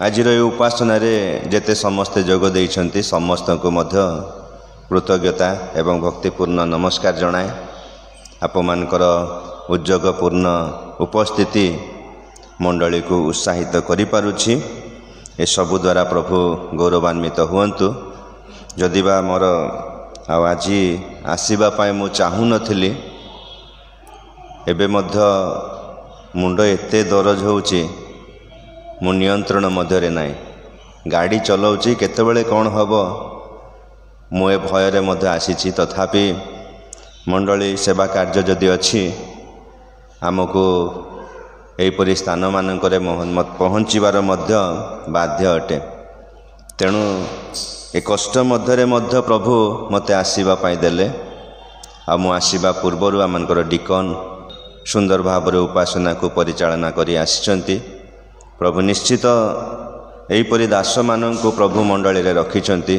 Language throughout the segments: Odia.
आजिर ये उपासना जेते समस्ते जोग देइछन्ति समस्त को मध्य कृतज्ञता एवं भक्तिपूर्ण नमस्कार जनाए। आपमानकर उद्योगपूर्ण उपस्थिति मंडली को उत्साहित करि पारुछि। ए सबु द्वारा प्रभु गौरवान्वित हुअन्तु। जदिबा मोर आज आसीबा पाए मु चाहू नथिली, एबे मध्य मुंड एते दरज होउछि, मु नियंत्रण मध्यरे नाई। गाड़ी चलाउछि केतेबेले कौन हब मु ए भयरे मध्य आसीछि। तथापि मंडली सेवा कार्य जदि अछि आमको एहिपरि स्थान मानकरे पहुँचीबार मध्य बाध्य अटे। तेणु ए कष्ट मध्यरे मध्य प्रभु मते आसीबा पाई देले। आ मु आसीबा पूर्वरु आमनकर डिकन सुंदर भाव उपासना को परिचालना करी आसिचंती। प्रभु निश्चित एहिपरि दास माननकु प्रभु मंडली रे रखिचंती।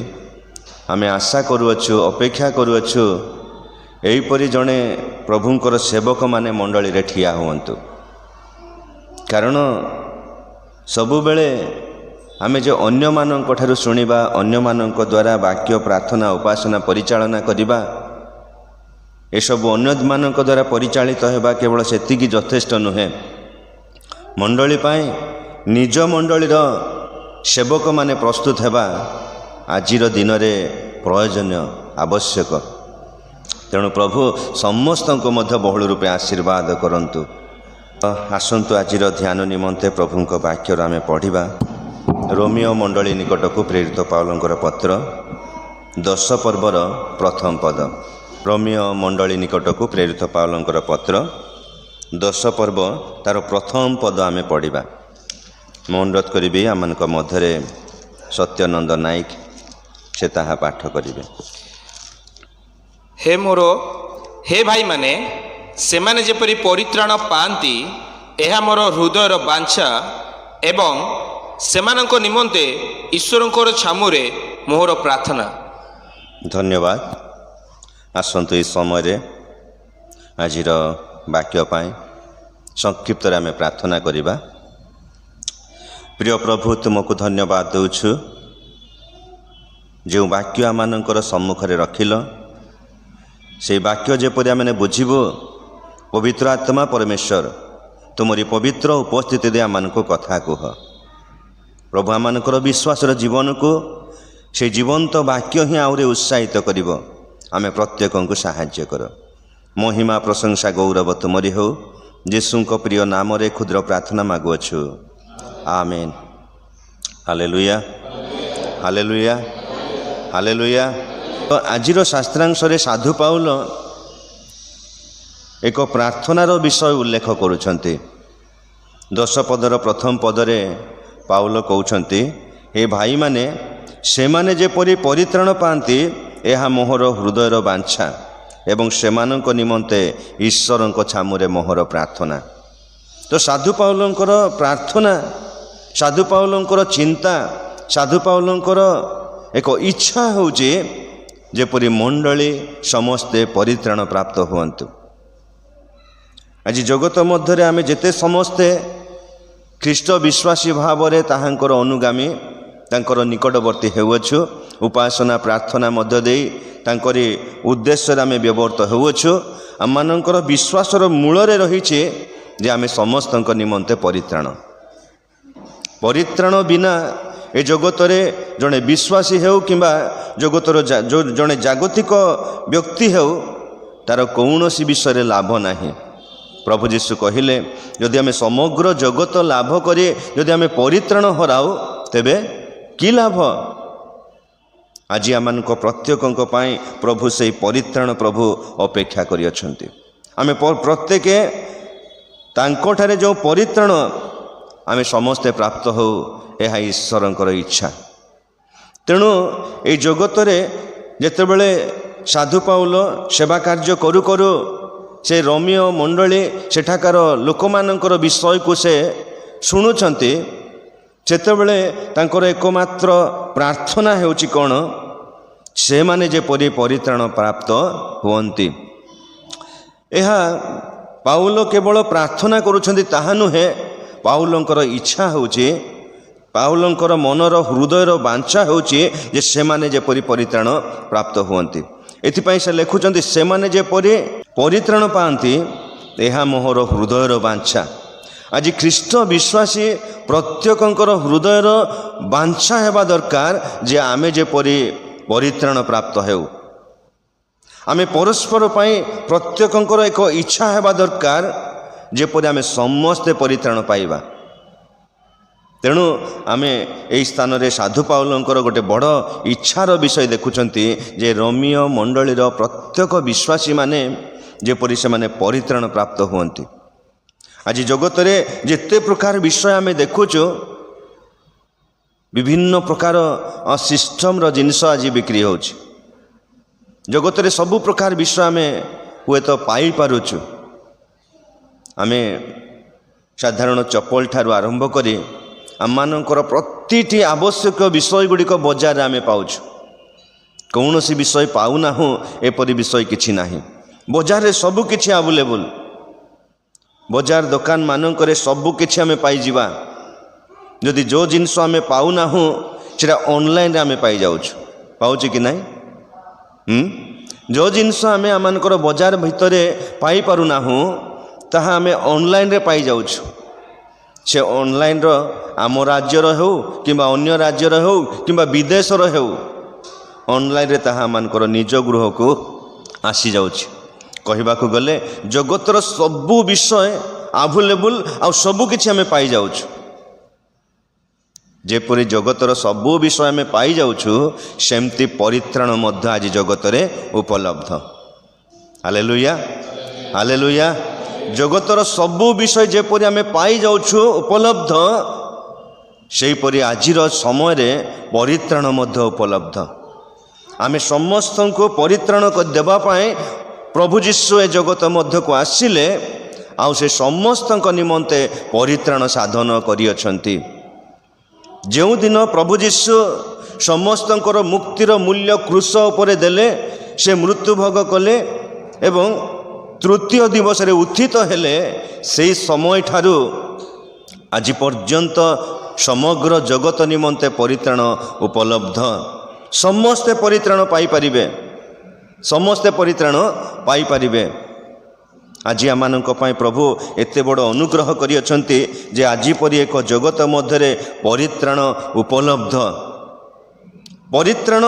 आमे आशा करूअछु, अपेक्षा करूअछु एहिपरि जणे प्रभुंकर सेवक माने मंडली रे ठिया हुअन्तु। कारण सबु बेले आमे जे अन्य माननक ठारु सुनिबा, अन्य माननक द्वारा वाक्य प्रार्थना उपासना परिचालना करिबा, ए सब अन्य माननक द्वारा परिचालित हेबा केवल सेतिकी यथेष्ट नुहे। मंडली पाए निज मंडलीर सेवक माने प्रस्तुत हेबा आजिर दिन में प्रयोजनीय आवश्यक। तेणु प्रभु समस्त को मध्य बहुल रूपे आशीर्वाद करंतु। आसंतु आजिर ध्यान निमंते प्रभु वाक्य आमे पढ़िबा। रोमियो मंडली निकट को प्रेरित पाउलंकर पत्र 10 पर्वर प्रथम पद। रोमियो मंडली निकट को प्रेरित पाउलंकर पत्र 10 पर्व तार प्रथम पद आमे पढ़िबा। मु अनुरोध करी आमनक मध्यरे सत्यानंद नायक से ताहा पाठ करिवे। हे भाई माने से माने जेपरि परित्राण पांती एहा मोर हृदयर बांछा एवं सेमानक निमंते ईश्वरंकर छामुरे मोहर प्रार्थना। धन्यवाद। आसंतु इस समय आजिर वाक्य पाए संक्षिप्त आमे प्रार्थना करिबा। प्रिय प्रभु, तुमको धन्यवाद देउछु जो वाक्य आमानकर सम्मुखरे रखिल, से वाक्य जेपरि आमे बुझिबो। पवित्र आत्मा परमेश्वर तुमरी पवित्र उपस्थिति दे आमानको कथा कुह प्रभु। आमानकर विश्वासर जीवन को से जीवंत वाक्य ही आउरे उत्साहित करिवो। आमे प्रत्येक को साहाय्य कर। महिमा प्रशंसा गौरव तुमरी हो। यीशुको प्रिय नाम रे क्षुद्र प्रार्थना मागुअछु, आमेन। Hallelujah, hallelujah, hallelujah. तो आजिर शास्त्रांश रे साधु पाउल एक प्रार्थनार विषय उल्लेख करुछन्ति। 10 पदर प्रथम पदरे पाउल कहउछन्ति, हे भाई माने से माने जेपरि परित्राण पांती एहा मोहर हृदयर बांछा एवं सेमानक निमंते ईश्वरंक छामुरे मोहर प्रार्थना। तो साधु पाउलंकर प्रार्थना, साधु पाउलंकर चिंता, साधु पाउलंकर एक इच्छा होउची जेपरि मंडली समस्ते परित्राण प्राप्त हुअन्तु। आज जगत मध्य आमे जेते समस्ते ख्रीष्ट विश्वासी भाव रे ताहांकर अनुगामी तांकर निकटवर्ती हेउछु, उपासना प्रार्थना मध्य देई तांकरी उद्देश्य आमे व्यवर्त हेउछु। आमानकर विश्वासर मूल रे रहिछे जे आमे समस्तक निमंते परित्राण। परित्राण बिना ए जगत रे जणे विश्वासी हेउ किंबा जगतर जो जणे जागतिक व्यक्ति हेउ तार कौनसी विषय लाभ नाही। प्रभु जीशु कहिले, यदि आमे समग्र जगत लाभ करे यदि आमे परित्राण हराउ तेबे कि लाभ। आज आमानक प्रत्येकଙ୍କ ପାଇଁ प्रभु से परित्राण प्रभु अपेक्षा करि अछन्ति। आमे प्रत्येक तांकोठारे जो परित्राण आमे समस्ते प्राप्त हो, यह ईश्वरंकर इच्छा। तेणु ए जगत रे जेतेबेले साधु पाउल सेवा कार्य करू करू से रोमियो मंडली सेठाकार लोक मानकर विषय को से शुणुछन्ति, सेतेबेले तांकर एकमात्र प्रार्थना हेउची कोन, से माने जे परित्राण प्राप्त हुअन्ति। एहा पाउल केवल प्रार्थना करुछन्ति ताहा नुहे, पाउलंकर इच्छा होउची ପାଉଲଙ୍କର ମନର ହୃଦୟର ବାଞ୍ଛା ହେଉଛି ଯେ ସେମାନେ ଯେପରି ପରିତ୍ରାଣ ପ୍ରାପ୍ତ ହୁଅନ୍ତି। ଏଥିପାଇଁ ସେ ଲେଖୁଛନ୍ତି ସେମାନେ ଯେପରି ପରିତ୍ରାଣ ପାଆନ୍ତି ଏହା ମୋର ହୃଦୟର ବାଞ୍ଛା। ଆଜି ଖ୍ରୀଷ୍ଟ ବିଶ୍ୱାସୀ ପ୍ରତ୍ୟେକଙ୍କର ହୃଦୟର ବାଞ୍ଛା ହେବା ଦରକାର ଯେ ଆମେ ଯେପରି ପରିତ୍ରାଣ ପ୍ରାପ୍ତ ହେଉ। ଆମେ ପରସ୍ପର ପାଇଁ ପ୍ରତ୍ୟେକଙ୍କର ଏକ ଇଚ୍ଛା ହେବା ଦରକାର ଯେପରି ଆମେ ସମସ୍ତେ ପରିତ୍ରାଣ ପାଇବା। ତେଣୁ ଆମେ ଏହି ସ୍ଥାନରେ ସାଧୁ ପାଉଲଙ୍କର ଗୋଟେ ବଡ଼ ଇଚ୍ଛାର ବିଷୟ ଦେଖୁଛନ୍ତି ଯେ ରୋମୀୟ ମଣ୍ଡଳୀର ପ୍ରତ୍ୟେକ ବିଶ୍ୱାସୀମାନେ ଯେପରି ସେମାନେ ପରିତ୍ରାଣ ପ୍ରାପ୍ତ ହୁଅନ୍ତି। ଆଜି ଜଗତରେ ଯେତେ ପ୍ରକାର ବିଷୟ ଆମେ ଦେଖୁଛୁ, ବିଭିନ୍ନ ପ୍ରକାର ସିଷ୍ଟମର ଜିନିଷ ଆଜି ବିକ୍ରି ହେଉଛି। ଜଗତରେ ସବୁ ପ୍ରକାର ବିଷୟ ଆମେ ହୁଏତ ପାଇପାରୁଛୁ। ଆମେ ସାଧାରଣ ଚପଲ ଠାରୁ ଆରମ୍ଭ କରି ଆମମାନଙ୍କର ପ୍ରତିଟି ଆବଶ୍ୟକ ବିଷୟ ଗୁଡ଼ିକ ବଜାରରେ ଆମେ ପାଉଛୁ। କୌଣସି ବିଷୟ ପାଉନାହୁଁ ଏପରି ବିଷୟ କିଛି ନାହିଁ। ବଜାରରେ ସବୁ କିଛି ଆଭେଲେବୁଲ୍। ବଜାର ଦୋକାନ ମାନଙ୍କରେ ସବୁ କିଛି ଆମେ ପାଇଯିବା। ଯଦି ଯେଉଁ ଜିନିଷ ଆମେ ପାଉନାହୁଁ ସେଟା ଅନଲାଇନ୍ରେ ଆମେ ପାଇଯାଉଛୁ। ପାଉଛୁ କି ନାହିଁ? ଯେଉଁ ଜିନିଷ ଆମେ ଆମମାନଙ୍କର ବଜାର ଭିତରେ ପାଇପାରୁନାହୁଁ ତାହା ଆମେ ଅନଲାଇନ୍ରେ ପାଇଯାଉଛୁ। ସେ ଅନଲାଇନ୍ର ଆମ ରାଜ୍ୟର ହେଉ କିମ୍ବା ଅନ୍ୟ ରାଜ୍ୟର ହେଉ କିମ୍ବା ବିଦେଶର ହେଉ, ଅନଲାଇନ୍ରେ ତାହା ଆମମାନଙ୍କର ନିଜ ଗୃହକୁ ଆସିଯାଉଛି। କହିବାକୁ ଗଲେ ଜଗତର ସବୁ ବିଷୟ ଆଭେଲେବୁଲ୍ ଆଉ ସବୁ କିଛି ଆମେ ପାଇଯାଉଛୁ। ଯେପରି ଜଗତର ସବୁ ବିଷୟ ଆମେ ପାଇଯାଉଛୁ ସେମିତି ପରିତ୍ରାଣ ମଧ୍ୟ ଆଜି ଜଗତରେ ଉପଲବ୍ଧ। Hallelujah, hallelujah. ଜଗତର ସବୁ ବିଷୟ ଯେପରି ଆମେ ପାଇଯାଉଛୁ ଉପଲବ୍ଧ, ସେହିପରି ଆଜିର ସମୟରେ ପରିତ୍ରାଣ ମଧ୍ୟ ଉପଲବ୍ଧ। ଆମେ ସମସ୍ତଙ୍କୁ ପରିତ୍ରାଣ ଦେବା ପାଇଁ ପ୍ରଭୁ ଯୀଶୁ ଏ ଜଗତ ମଧ୍ୟକୁ ଆସିଲେ ଆଉ ସେ ସମସ୍ତଙ୍କ ନିମନ୍ତେ ପରିତ୍ରାଣ ସାଧନ କରିଅଛନ୍ତି। ଯେଉଁଦିନ ପ୍ରଭୁ ଯୀଶୁ ସମସ୍ତଙ୍କର ମୁକ୍ତିର ମୂଲ୍ୟ କ୍ରୁଶ ଉପରେ ଦେଲେ, ସେ ମୃତ୍ୟୁଭୋଗ କଲେ ଏବଂ ତୃତୀୟ ଦିବସରେ ଉତ୍ଥିତ ହେଲେ, ସେହି ସମୟଠାରୁ ଆଜି ପର୍ଯ୍ୟନ୍ତ ସମଗ୍ର ଜଗତ ନିମନ୍ତେ ପରିତ୍ରାଣ ଉପଲବ୍ଧ। ସମସ୍ତେ ପରିତ୍ରାଣ ପାଇପାରିବେ, ସମସ୍ତେ ପରିତ୍ରାଣ ପାଇପାରିବେ। ଆଜି ଆମମାନଙ୍କ ପାଇଁ ପ୍ରଭୁ ଏତେ ବଡ଼ ଅନୁଗ୍ରହ କରିଅଛନ୍ତି ଯେ ଆଜି ପରି ଏକ ଜଗତ ମଧ୍ୟରେ ପରିତ୍ରାଣ ଉପଲବ୍ଧ। ପରିତ୍ରାଣ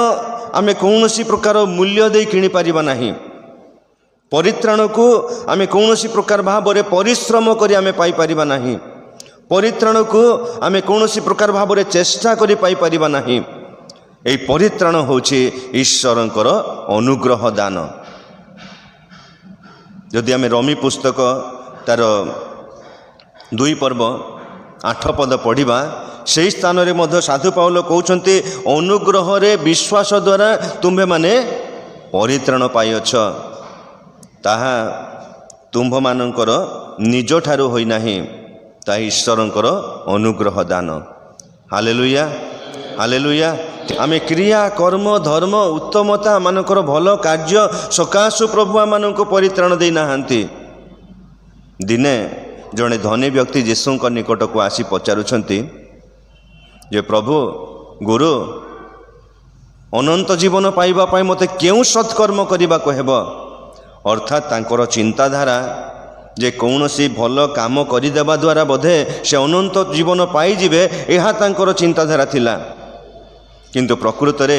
ଆମେ କୌଣସି ପ୍ରକାର ମୂଲ୍ୟ ଦେଇ କିଣିପାରିବା ନାହିଁ। ପରିତ୍ରାଣକୁ ଆମେ କୌଣସି ପ୍ରକାର ଭାବରେ ପରିଶ୍ରମ କରି ଆମେ ପାଇପାରିବା ନାହିଁ। ପରିତ୍ରାଣକୁ ଆମେ କୌଣସି ପ୍ରକାର ଭାବରେ ଚେଷ୍ଟା କରି ପାଇପାରିବା ନାହିଁ। ଏହି ପରିତ୍ରାଣ ହେଉଛି ଈଶ୍ୱରଙ୍କର ଅନୁଗ୍ରହ ଦାନ। ଯଦି ଆମେ ରୋମୀ ପୁସ୍ତକ ତାର 2 ପର୍ବ 8 ପଦ ପଢ଼ିବା, ସେହି ସ୍ଥାନରେ ମଧ୍ୟ ସାଧୁ ପାଉଲ କହୁଛନ୍ତି ଅନୁଗ୍ରହରେ ବିଶ୍ୱାସ ଦ୍ୱାରା ତୁମ୍ଭେମାନେ ପରିତ୍ରାଣ ପାଇଅଛ। ତାହା ତୁମ୍ଭମାନଙ୍କର ନିଜଠାରୁ ହୋଇନାହିଁ, ତାହା ଈଶ୍ୱରଙ୍କର ଅନୁଗ୍ରହ ଦାନ। Hallelujah, hallelujah. ଆମେ କ୍ରିୟା କର୍ମ ଧର୍ମ ଉତ୍ତମତା ମାନଙ୍କର ଭଲ କାର୍ଯ୍ୟ ସକାଶୁ ପ୍ରଭୁ ଆମମାନଙ୍କୁ ପରିତ୍ରାଣ ଦେଇନାହାନ୍ତି। ଦିନେ ଜଣେ ଧନୀ ବ୍ୟକ୍ତି ଯୀଶୁଙ୍କ ନିକଟକୁ ଆସି ପଚାରୁଛନ୍ତି ଯେ ପ୍ରଭୁ, ଗୁରୁ, ଅନନ୍ତ ଜୀବନ ପାଇବା ପାଇଁ ମୋତେ କେଉଁ ସତ୍କର୍ମ କରିବାକୁ ହେବ? ଅର୍ଥାତ୍ ତାଙ୍କର ଚିନ୍ତାଧାରା ଯେ କୌଣସି ଭଲ କାମ କରିଦେବା ଦ୍ୱାରା ବୋଧେ ସେ ଅନନ୍ତ ଜୀବନ ପାଇଯିବେ, ଏହା ତାଙ୍କର ଚିନ୍ତାଧାରା ଥିଲା। କିନ୍ତୁ ପ୍ରକୃତରେ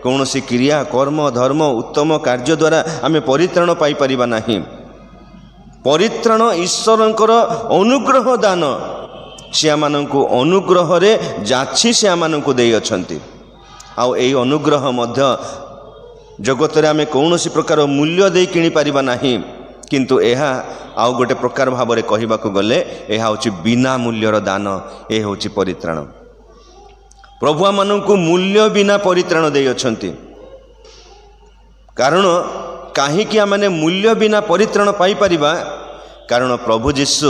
କୌଣସି କ୍ରିୟା କର୍ମ ଧର୍ମ ଉତ୍ତମ କାର୍ଯ୍ୟ ଦ୍ୱାରା ଆମେ ପରିତ୍ରାଣ ପାଇପାରିବା ନାହିଁ। ପରିତ୍ରାଣ ଈଶ୍ୱରଙ୍କର ଅନୁଗ୍ରହ ଦାନ। ସେ ଆମମାନଙ୍କୁ ଅନୁଗ୍ରହରେ ଯାଛି ସେ ଆମମାନଙ୍କୁ ଦେଇଅଛନ୍ତି। ଆଉ ଏହି ଅନୁଗ୍ରହ ମଧ୍ୟ ଜଗତରେ ଆମେ କୌଣସି ପ୍ରକାର ମୂଲ୍ୟ ଦେଇ କିଣିପାରିବା ନାହିଁ। କିନ୍ତୁ ଏହା ଆଉ ଗୋଟେ ପ୍ରକାର ଭାବରେ କହିବାକୁ ଗଲେ ଏହା ହେଉଛି ବିନା ମୂଲ୍ୟର ଦାନ। ଏ ହେଉଛି ପରିତ୍ରାଣ। ପ୍ରଭୁ ଆମମାନଙ୍କୁ ମୂଲ୍ୟ ବିନା ପରିତ୍ରାଣ ଦେଇଅଛନ୍ତି। କାରଣ କାହିଁକି ଆମେ ମୂଲ୍ୟ ବିନା ପରିତ୍ରାଣ ପାଇପାରିବା? କାରଣ ପ୍ରଭୁ ଯୀଶୁ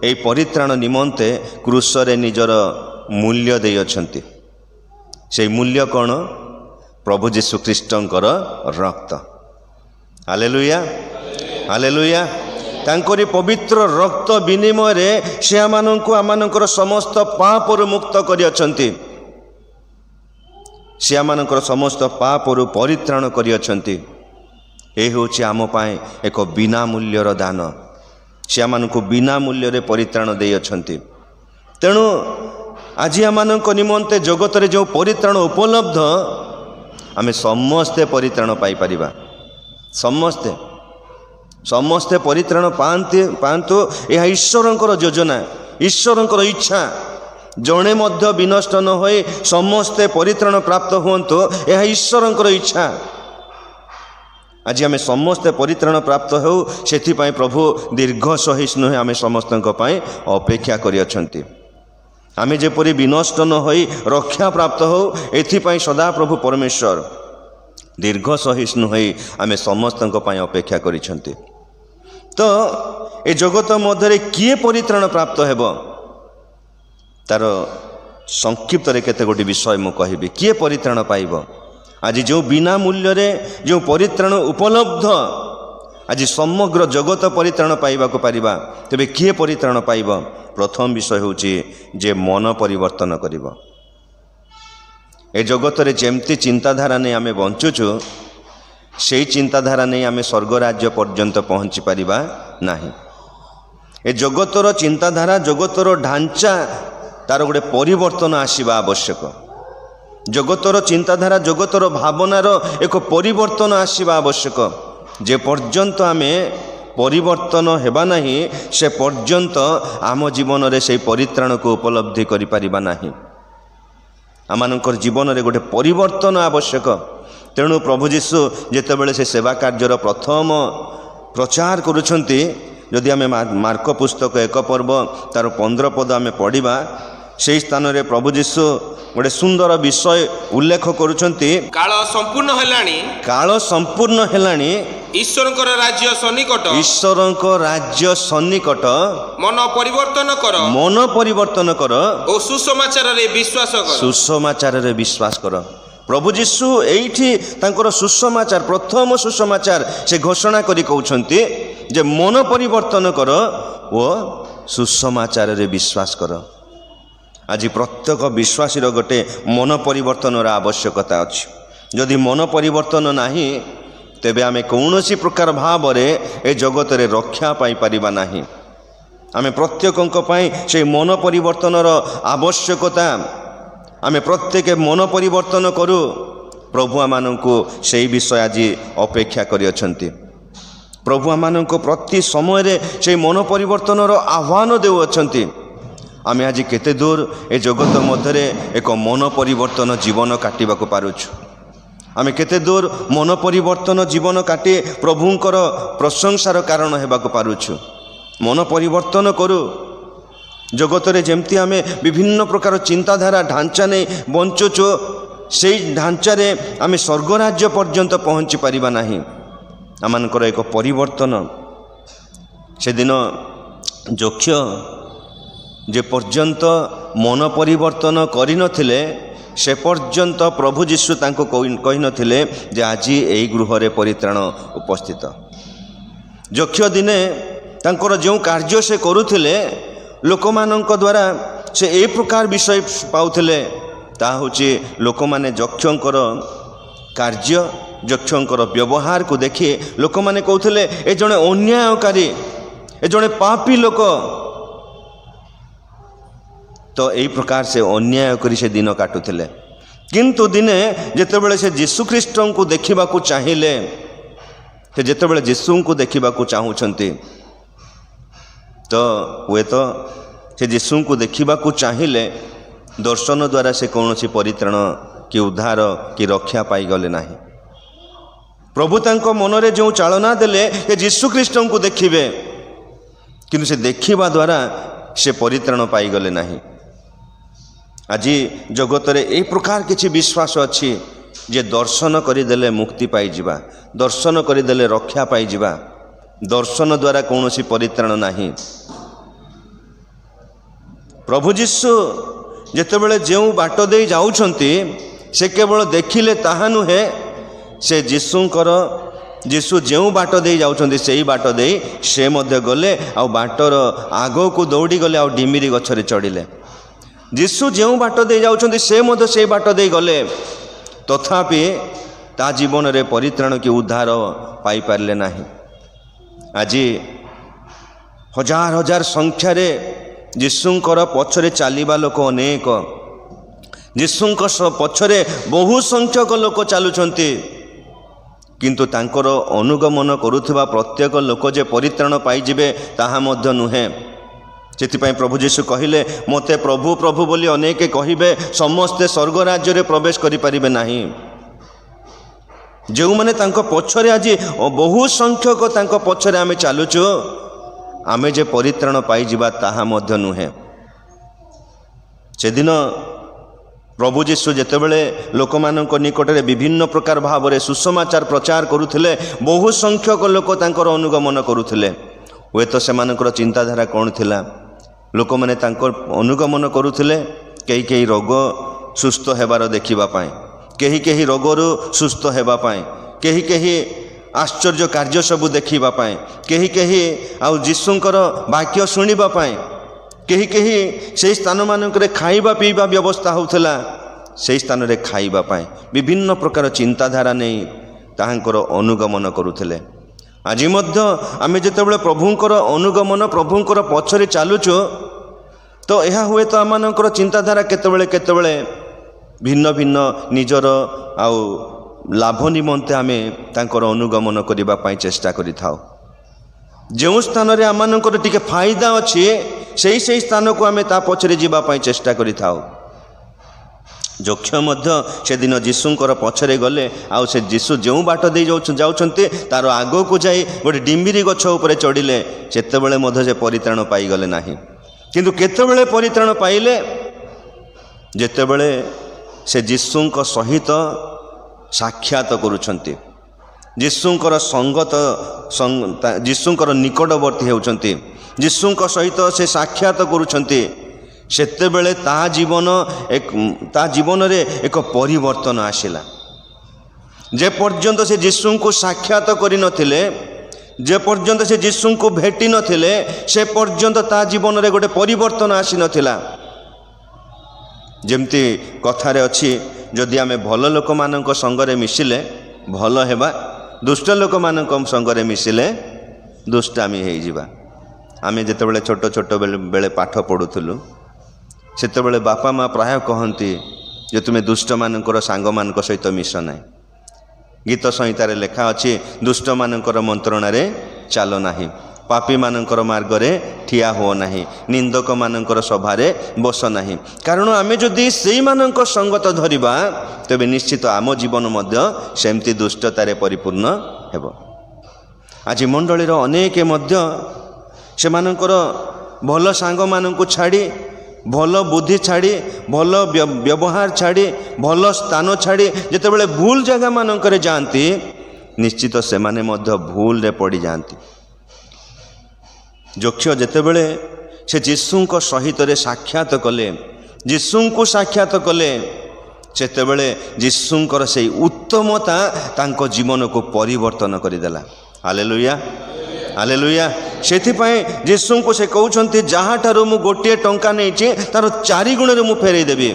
ଏହି ପରିତ୍ରାଣ ନିମନ୍ତେ କ୍ରୁଶରେ ନିଜର ମୂଲ୍ୟ ଦେଇଅଛନ୍ତି। ସେହି ମୂଲ୍ୟ କ'ଣ? ପ୍ରଭୁ ଯୀଶୁ ଖ୍ରୀଷ୍ଟଙ୍କର ରକ୍ତ। Hallelujah, hallelujah. ତାଙ୍କରି ପବିତ୍ର ରକ୍ତ ବିନିମୟରେ ସେ ଆମମାନଙ୍କର ସମସ୍ତ ପାପରୁ ମୁକ୍ତ କରିଅଛନ୍ତି। ସେ ଆମମାନଙ୍କର ସମସ୍ତ ପାପରୁ ପରିତ୍ରାଣ କରିଅଛନ୍ତି। ଏହି ହେଉଛି ଆମ ପାଇଁ ଏକ ବିନା ମୂଲ୍ୟର ଦାନ। ସେ ଆମମାନଙ୍କୁ ବିନା ମୂଲ୍ୟରେ ପରିତ୍ରାଣ ଦେଇଅଛନ୍ତି। ତେଣୁ ଆଜି ଆମମାନଙ୍କ ନିମନ୍ତେ ଜଗତରେ ଯେଉଁ ପରିତ୍ରାଣ ଉପଲବ୍ଧ, ଆମେ ସମସ୍ତେ ପରିତ୍ରାଣ ପାଇପାରିବା। ସମସ୍ତେ ପରିତ୍ରାଣ ପାଆନ୍ତୁ। ଏହା ଈଶ୍ୱରଙ୍କର ଯୋଜନା, ଈଶ୍ୱରଙ୍କର ଇଚ୍ଛା। ଜଣେ ମଧ୍ୟ ବିନଷ୍ଟ ନ ହୋଇ ସମସ୍ତେ ପରିତ୍ରାଣ ପ୍ରାପ୍ତ ହୁଅନ୍ତୁ, ଏହା ଈଶ୍ୱରଙ୍କର ଇଚ୍ଛା। ଆଜି ଆମେ ସମସ୍ତେ ପରିତ୍ରାଣ ପ୍ରାପ୍ତ ହେଉ, ସେଥିପାଇଁ ପ୍ରଭୁ ଦୀର୍ଘ ସହିଷ୍ଣୁ ହୋଇ ଆମେ ସମସ୍ତଙ୍କ ପାଇଁ ଅପେକ୍ଷା କରିଅଛନ୍ତି। ଆମେ ଯେପରି ବିନଷ୍ଟ ନ ହୋଇ ରକ୍ଷା ପ୍ରାପ୍ତ ହେଉ, ଏଥିପାଇଁ ସଦାପ୍ରଭୁ ପରମେଶ୍ୱର ଦୀର୍ଘ ସହିଷ୍ଣୁ ହୋଇ ଆମେ ସମସ୍ତଙ୍କ ପାଇଁ ଅପେକ୍ଷା କରିଛନ୍ତି। ତ ଏ ଜଗତ ମଧ୍ୟରେ କିଏ ପରିତ୍ରାଣ ପ୍ରାପ୍ତ ହେବ, ତାର ସଂକ୍ଷିପ୍ତରେ କେତେ ଗୋଟି ବିଷୟ ମୁଁ କହିବି। କିଏ ପରିତ୍ରାଣ ପାଇବ? ଆଜି ଯେଉଁ ବିନା ମୂଲ୍ୟରେ ଯେଉଁ ପରିତ୍ରାଣ ଉପଲବ୍ଧ, ଆଜି ସମଗ୍ର ଜଗତ ପରିତ୍ରାଣ ପାଇବାକୁ ପାରିବା, ତେବେ କିଏ ପରିତ୍ରାଣ ପାଇବ? ପ୍ରଥମ ବିଷୟ ହେଉଛି ଯେ ମନ ପରିବର୍ତ୍ତନ କରିବ। ଏ ଜଗତରେ ଯେମିତି ଚିନ୍ତାଧାରା ନେଇ ଆମେ ବଞ୍ଚୁଛୁ, ସେହି ଚିନ୍ତାଧାରା ନେଇ ଆମେ ସ୍ୱର୍ଗ ରାଜ୍ୟ ପର୍ଯ୍ୟନ୍ତ ପହଞ୍ଚି ପାରିବା ନାହିଁ। ଏ ଜଗତର ଚିନ୍ତାଧାରା, ଜଗତର ଢାଞ୍ଚା, ତାର ଗୋଟେ ପରିବର୍ତ୍ତନ ଆସିବା ଆବଶ୍ୟକ। ଜଗତର ଚିନ୍ତାଧାରା, ଜଗତର ଭାବନାର ଏକ ପରିବର୍ତ୍ତନ ଆସିବା ଆବଶ୍ୟକ। ଯେ ପର୍ଯ୍ୟନ୍ତ ଆମେ ପରିବର୍ତ୍ତନ ହେବା ନାହିଁ, ସେ ପର୍ଯ୍ୟନ୍ତ ଆମ ଜୀବନରେ ସେହି ପରିତ୍ରାଣକୁ ଉପଲବ୍ଧି କରିପାରିବା ନାହିଁ। ଆମମାନଙ୍କର ଜୀବନରେ ଗୋଟେ ପରିବର୍ତ୍ତନ ଆବଶ୍ୟକ। ତେଣୁ ପ୍ରଭୁ ଯୀଶୁ ଯେତେବେଳେ ସେ ସେବା କାର୍ଯ୍ୟର ପ୍ରଥମ ପ୍ରଚାର କରୁଛନ୍ତି, ଯଦି ଆମେ ମାର୍କ ପୁସ୍ତକ 1 ପର୍ବ ତାର 15 ପଦ ଆମେ ପଢ଼ିବା, ସେହି ସ୍ଥାନରେ ପ୍ରଭୁ ଯୀଶୁ ଗୋଟେ ସୁନ୍ଦର ବିଷୟ ଉଲ୍ଲେଖ କରୁଛନ୍ତି। କାଳ ସମ୍ପୂର୍ଣ୍ଣ ହେଲାଣି, କାଳ ସମ୍ପୂର୍ଣ୍ଣ ହେଲାଣି, ଈଶ୍ୱରଙ୍କର ରାଜ୍ୟ ସନ୍ନିକଟ, ଈଶ୍ୱରଙ୍କ ରାଜ୍ୟ ସନ୍ନିକଟ, ମନ ପରିବର୍ତ୍ତନ କର, ମନ ପରିବର୍ତ୍ତନ କର ଓ ସୁସମାଚାରରେ ବିଶ୍ୱାସ କର। ସୁସମାଚାରରେ ବିଶ୍ୱାସ କର। ପ୍ରଭୁ ଯୀଶୁ ଏଇଠି ତାଙ୍କର ସୁସମାଚାର, ପ୍ରଥମ ସୁସମାଚାର ସେ ଘୋଷଣା କରି କହୁଛନ୍ତି ଯେ ମନ ପରିବର୍ତ୍ତନ କର ଓ ସୁସମାଚାରରେ ବିଶ୍ୱାସ କର। ଆଜି ପ୍ରତ୍ୟେକ ବିଶ୍ୱାସୀର ଗୋଟେ ମନ ପରିବର୍ତ୍ତନର ଆବଶ୍ୟକତା ଅଛି। ଯଦି ମନ ପରିବର୍ତ୍ତନ ନାହିଁ, ତେବେ ଆମେ କୌଣସି ପ୍ରକାର ଭାବରେ ଏ ଜଗତରେ ରକ୍ଷା ପାଇପାରିବା ନାହିଁ। ଆମେ ପ୍ରତ୍ୟେକଙ୍କ ପାଇଁ ସେହି ମନ ପରିବର୍ତ୍ତନର ଆବଶ୍ୟକତା। ଆମେ ପ୍ରତ୍ୟେକ ମନ ପରିବର୍ତ୍ତନ କରୁ। ପ୍ରଭୁ ଆମମାନଙ୍କୁ ସେହି ବିଷୟ ଆଜି ଅପେକ୍ଷା କରିଅଛନ୍ତି। ପ୍ରଭୁ ଆମମାନଙ୍କୁ ପ୍ରତି ସମୟରେ ସେହି ମନ ପରିବର୍ତ୍ତନର ଆହ୍ୱାନ ଦେଉଅଛନ୍ତି। ଆମେ ଆଜି କେତେ ଦୂର ଏ ଜଗତ ମଧ୍ୟରେ ଏକ ମନ ପରିବର୍ତ୍ତନ ଜୀବନ କାଟିବାକୁ ପାରୁଛୁ? ଆମେ କେତେ ଦୂର ମନ ପରିବର୍ତ୍ତନ ଜୀବନ କାଟି ପ୍ରଭୁଙ୍କର ପ୍ରଶଂସାର କାରଣ ହେବାକୁ ପାରୁଛୁ? ମନ ପରିବର୍ତ୍ତନ କରୁ। ଜଗତରେ ଯେମିତି ଆମେ ବିଭିନ୍ନ ପ୍ରକାର ଚିନ୍ତାଧାରା ଢାଞ୍ଚା ନେଇ ବଞ୍ଚୁଛୁ, ସେଇ ଢାଞ୍ଚାରେ ଆମେ ସ୍ୱର୍ଗରାଜ୍ୟ ପର୍ଯ୍ୟନ୍ତ ପହଞ୍ଚି ପାରିବା ନାହିଁ। ଆମମାନଙ୍କର ଏକ ପରିବର୍ତ୍ତନ। ସେଦିନ ଯକ୍ଷ ଯେ ପର୍ଯ୍ୟନ୍ତ ମନ ପରିବର୍ତ୍ତନ କରିନଥିଲେ, ସେ ପର୍ଯ୍ୟନ୍ତ ପ୍ରଭୁ ଯୀଶୁ ତାଙ୍କୁ କହିନଥିଲେ ଯେ ଆଜି ଏହି ଗୃହରେ ପରିତ୍ରାଣ ଉପସ୍ଥିତ। ଯକ୍ଷ ଦିନେ ତାଙ୍କର ଯେଉଁ କାର୍ଯ୍ୟ ସେ କରୁଥିଲେ, ଲୋକମାନଙ୍କ ଦ୍ୱାରା ସେ ଏ ପ୍ରକାର ବିଷୟ ପାଉଥିଲେ। ତାହା ହେଉଛି ଲୋକମାନେ ଯକ୍ଷଙ୍କର କାର୍ଯ୍ୟ, ଯକ୍ଷଙ୍କର ବ୍ୟବହାରକୁ ଦେଖି ଲୋକମାନେ କହୁଥିଲେ ଏ ଜଣେ ଅନ୍ୟାୟକାରୀ, ଏ ଜଣେ ପାପୀ ଲୋକ। ତ ଏହି ପ୍ରକାର ସେ ଅନ୍ୟାୟ କରି ସେ ଦିନ କାଟୁଥିଲେ। କିନ୍ତୁ ଦିନେ ଯେତେବେଳେ ସେ ଯୀଶୁଖ୍ରୀଷ୍ଟଙ୍କୁ ଦେଖିବାକୁ ଚାହିଁଲେ, ସେ ଯେତେବେଳେ ଯୀଶୁଙ୍କୁ ଦେଖିବାକୁ ଚାହୁଁଛନ୍ତି, ତ ହୁଏତ ସେ ଯୀଶୁଙ୍କୁ ଦେଖିବାକୁ ଚାହିଁଲେ, ଦର୍ଶନ ଦ୍ୱାରା ସେ କୌଣସି ପରିତ୍ରାଣ କି ଉଦ୍ଧାର କି ରକ୍ଷା ପାଇଗଲେ ନାହିଁ। ପ୍ରଭୁ ତାଙ୍କ ମନରେ ଯେଉଁ ଚାଳନା ଦେଲେ ଯେ ଯୀଶୁଖ୍ରୀଷ୍ଟଙ୍କୁ ଦେଖିବେ, କିନ୍ତୁ ସେ ଦେଖିବା ଦ୍ୱାରା ସେ ପରିତ୍ରାଣ ପାଇଗଲେ ନାହିଁ। ଆଜି ଜଗତରେ ଏହି ପ୍ରକାର କିଛି ବିଶ୍ୱାସ ଅଛି ଯେ ଦର୍ଶନ କରିଦେଲେ ମୁକ୍ତି ପାଇଯିବା, ଦର୍ଶନ କରିଦେଲେ ରକ୍ଷା ପାଇଯିବା। ଦର୍ଶନ ଦ୍ୱାରା କୌଣସି ପରିତ୍ରାଣ ନାହିଁ। ପ୍ରଭୁ ଯୀଶୁ ଯେତେବେଳେ ଯେଉଁ ବାଟ ଦେଇ ଯାଉଛନ୍ତି, ସେ କେବଳ ଦେଖିଲେ ତାହା ନୁହେଁ, ସେ ଯୀଶୁଙ୍କର ଯୀଶୁ ଯେଉଁ ବାଟ ଦେଇ ଯାଉଛନ୍ତି ସେଇ ବାଟ ଦେଇ ସେ ମଧ୍ୟ ଗଲେ, ଆଉ ବାଟର ଆଗକୁ ଦୌଡ଼ି ଗଲେ, ଆଉ ଡିମିରି ଗଛରେ ଚଢ଼ିଲେ। ଯୀଶୁ ଯେଉଁ ବାଟ ଦେଇ ଯାଉଛନ୍ତି ସେ ମଧ୍ୟ ସେଇ ବାଟ ଦେଇ ଗଲେ, ତଥାପି ତା ଜୀବନରେ ପରିତ୍ରାଣ କି ଉଦ୍ଧାର ପାଇପାରିଲେ ନାହିଁ। ଆଜି ହଜାର ହଜାର ସଂଖ୍ୟାରେ ଯୀଶୁଙ୍କର ପଛରେ ଚାଲିବା ଲୋକ ଅନେକ, ଯୀଶୁଙ୍କ ପଛରେ ବହୁ ସଂଖ୍ୟକ ଲୋକ ଚାଲୁଛନ୍ତି, କିନ୍ତୁ ତାଙ୍କର ଅନୁଗମନ କରୁଥିବା ପ୍ରତ୍ୟେକ ଲୋକ ଯେ ପରିତ୍ରାଣ ପାଇଯିବେ ତାହା ମଧ୍ୟ ନୁହେଁ। ସେଥିପାଇଁ ପ୍ରଭୁ ଯୀଶୁ କହିଲେ, ମୋତେ ପ୍ରଭୁ ପ୍ରଭୁ ବୋଲି ଅନେକ କହିବେ, ସମସ୍ତେ ସ୍ୱର୍ଗ ରାଜ୍ୟରେ ପ୍ରବେଶ କରିପାରିବେ ନାହିଁ। ଯେଉଁମାନେ ତାଙ୍କ ପଛରେ ଆଜି ବହୁ ସଂଖ୍ୟକ ତାଙ୍କ ପଛରେ ଆମେ ଚାଲୁଛୁ, ଆମେ ଯେ ପରିତ୍ରାଣ ପାଇଯିବା ତାହା ମଧ୍ୟ ନୁହେଁ। ସେଦିନ ପ୍ରଭୁ ଯୀଶୁ ଯେତେବେଳେ ଲୋକମାନଙ୍କ ନିକଟରେ ବିଭିନ୍ନ ପ୍ରକାର ଭାବରେ ସୁସମାଚାର ପ୍ରଚାର କରୁଥିଲେ, ବହୁ ସଂଖ୍ୟକ ଲୋକ ତାଙ୍କର ଅନୁଗମନ କରୁଥିଲେ। ହୁଏତ ସେମାନଙ୍କର ଚିନ୍ତାଧାରା କ'ଣ ଥିଲା? ଲୋକମାନେ ତାଙ୍କ ଅନୁଗମନ କରୁଥିଲେ କେହି କେହି ରୋଗ ସୁସ୍ଥ ହେବାର ଦେଖିବା ପାଇଁ, କେହି କେହି ରୋଗରୁ ସୁସ୍ଥ ହେବା ପାଇଁ, କେହି କେହି ଆଶ୍ଚର୍ଯ୍ୟ କାର୍ଯ୍ୟ ସବୁ ଦେଖିବା ପାଇଁ, କେହି କେହି ଆଉ ଯୀଶୁଙ୍କର ବାକ୍ୟ ଶୁଣିବା ପାଇଁ, କେହି କେହି ସେହି ସ୍ଥାନମାନଙ୍କରେ ଖାଇବା ପିଇବା ବ୍ୟବସ୍ଥା ହେଉଥିଲା ସେହି ସ୍ଥାନରେ ଖାଇବା ପାଇଁ, ବିଭିନ୍ନ ପ୍ରକାର ଚିନ୍ତାଧାରା ନେଇ ତାହାଙ୍କର ଅନୁଗମନ କରୁଥିଲେ। ଆଜି ମଧ୍ୟ ଆମେ ଯେତେବେଳେ ପ୍ରଭୁଙ୍କର ଅନୁଗମନ, ପ୍ରଭୁଙ୍କର ପଛରେ ଚାଲୁଛୁ, ତ ଏହା ହୁଏତ ଆମମାନଙ୍କର ଚିନ୍ତାଧାରା କେତେବେଳେ କେତେବେଳେ ଭିନ୍ନ ଭିନ୍ନ, ନିଜର ଆଉ ଲାଭ ନିମନ୍ତେ ଆମେ ତାଙ୍କର ଅନୁଗମନ କରିବା ପାଇଁ ଚେଷ୍ଟା କରିଥାଉ। ଯେଉଁ ସ୍ଥାନରେ ଆମମାନଙ୍କର ଟିକେ ଫାଇଦା ଅଛି ସେହି ସ୍ଥାନକୁ ଆମେ ତା ପଛରେ ଯିବା ପାଇଁ ଚେଷ୍ଟା କରିଥାଉ। ଯକ୍ଷ ମଧ୍ୟ ସେଦିନ ଯୀଶୁଙ୍କର ପଛରେ ଗଲେ, ଆଉ ସେ ଯୀଶୁ ଯେଉଁ ବାଟ ଦେଇ ଯାଉଛନ୍ତି ତାର ଆଗକୁ ଯାଇ ଗୋଟେ ଡିମ୍ବିରି ଗଛ ଉପରେ ଚଢ଼ିଲେ, ସେତେବେଳେ ମଧ୍ୟ ସେ ପରିତ୍ରାଣ ପାଇଗଲେ ନାହିଁ। କିନ୍ତୁ କେତେବେଳେ ପରିତ୍ରାଣ ପାଇଲେ? ଯେତେବେଳେ ସେ ଯୀଶୁଙ୍କ ସହିତ ସାକ୍ଷାତ କରୁଛନ୍ତି, ଯୀଶୁଙ୍କର ଯୀଶୁଙ୍କର ନିକଟବର୍ତ୍ତୀ ହେଉଛନ୍ତି, ଯୀଶୁଙ୍କ ସହିତ ସେ ସାକ୍ଷାତ କରୁଛନ୍ତି, ସେତେବେଳେ ତା ଜୀବନରେ ଏକ ପରିବର୍ତ୍ତନ ଆସିଲା। ଯେ ପର୍ଯ୍ୟନ୍ତ ସେ ଯୀଶୁଙ୍କୁ ସାକ୍ଷାତ କରିନଥିଲେ, ଯେ ପର୍ଯ୍ୟନ୍ତ ସେ ଯୀଶୁଙ୍କୁ ଭେଟି ନଥିଲେ, ସେ ପର୍ଯ୍ୟନ୍ତ ତା ଜୀବନରେ ଗୋଟେ ପରିବର୍ତ୍ତନ ଆସିନଥିଲା। ଯେମିତି କଥାରେ ଅଛି, ଯଦି ଆମେ ଭଲ ଲୋକମାନଙ୍କ ସଙ୍ଗରେ ମିଶିଲେ ଭଲ ହେବା, ଦୁଷ୍ଟ ଲୋକମାନଙ୍କ ସଙ୍ଗରେ ମିଶିଲେ ଦୁଷ୍ଟାମୀ ହେଇଯିବା। ଆମେ ଯେତେବେଳେ ଛୋଟ ବେଳେ ପାଠ ପଢ଼ୁଥିଲୁ, ସେତେବେଳେ ବାପା ମା ପ୍ରାୟ କହନ୍ତି ଯେ ତୁମେ ଦୁଷ୍ଟମାନଙ୍କର ସାଙ୍ଗମାନଙ୍କ ସହିତ ମିଶ ନାହିଁ। ଗୀତ ସଂହିତାରେ ଲେଖା ଅଛି, ଦୁଷ୍ଟମାନଙ୍କର ମନ୍ତ୍ରଣାରେ ଚାଲ ନାହିଁ, ପାପୀମାନଙ୍କର ମାର୍ଗରେ ଠିଆ ହୁଅ ନାହିଁ, ନିନ୍ଦକମାନଙ୍କର ସଭାରେ ବସ ନାହିଁ। କାରଣ ଆମେ ଯଦି ସେଇମାନଙ୍କ ସଙ୍ଗତ ଧରିବା, ତେବେ ନିଶ୍ଚିତ ଆମ ଜୀବନ ମଧ୍ୟ ସେମିତି ଦୁଷ୍ଟତାରେ ପରିପୂର୍ଣ୍ଣ ହେବ। ଆଜି ମଣ୍ଡଳୀର ଅନେକ ମଧ୍ୟ ସେମାନଙ୍କର ଭଲ ସାଙ୍ଗମାନଙ୍କୁ ଛାଡ଼ି, ଭଲ ବୁଦ୍ଧି ଛାଡ଼ି, ଭଲ ବ୍ୟବହାର ଛାଡ଼ି, ଭଲ ସ୍ଥାନ ଛାଡ଼ି ଯେତେବେଳେ ଭୁଲ ଜାଗାମାନଙ୍କରେ ଯାଆନ୍ତି, ନିଶ୍ଚିତ ସେମାନେ ମଧ୍ୟ ଭୁଲରେ ପଡ଼ିଯାଆନ୍ତି। ଯକ୍ଷ ଯେତେବେଳେ ସେ ଯୀଶୁଙ୍କ ସହିତରେ ସାକ୍ଷାତ କଲେ, ଯୀଶୁଙ୍କୁ ସାକ୍ଷାତ କଲେ, ସେତେବେଳେ ଯୀଶୁଙ୍କର ସେହି ଉତ୍ତମତା ତାଙ୍କ ଜୀବନକୁ ପରିବର୍ତ୍ତନ କରିଦେଲା। Hallelujah, hallelujah. ସେଥିପାଇଁ ଯୀଶୁଙ୍କୁ ସେ କହୁଛନ୍ତି, ଯାହାଠାରୁ ମୁଁ ଗୋଟିଏ ଟଙ୍କା ନେଇଛି ତାର 4 ଗୁଣରେ ମୁଁ ଫେରେଇ ଦେବି।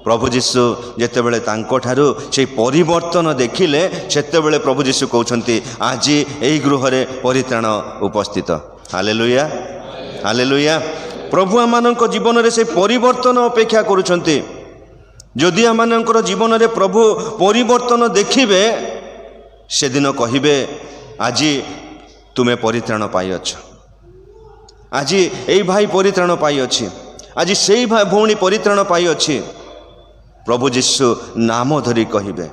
ପ୍ରଭୁ ଯୀଶୁ ଯେତେବେଳେ ତାଙ୍କଠାରୁ ସେହି ପରିବର୍ତ୍ତନ ଦେଖିଲେ, ସେତେବେଳେ ପ୍ରଭୁ ଯୀଶୁ କହୁଛନ୍ତି, ଆଜି ଏହି ଗୃହରେ ପରିତ୍ରାଣ ଉପସ୍ଥିତ। Hallelujah, hallelujah. ପ୍ରଭୁ ଆମମାନଙ୍କ ଜୀବନରେ ସେ ପରିବର୍ତ୍ତନ ଅପେକ୍ଷା କରୁଛନ୍ତି। ଯଦି ଆମମାନଙ୍କର ଜୀବନରେ ପ୍ରଭୁ ପରିବର୍ତ୍ତନ ଦେଖିବେ, ସେଦିନ କହିବେ, ଆଜି ତୁମେ ପରିତ୍ରାଣ ପାଇଅଛ, ଆଜି ଏଇ ଭାଇ ପରିତ୍ରାଣ ପାଇଅଛି, ଆଜି ସେଇ ଭଉଣୀ ପରିତ୍ରାଣ ପାଇଅଛି। ପ୍ରଭୁ ଯୀଶୁ ନାମ ଧରି କହିବେ।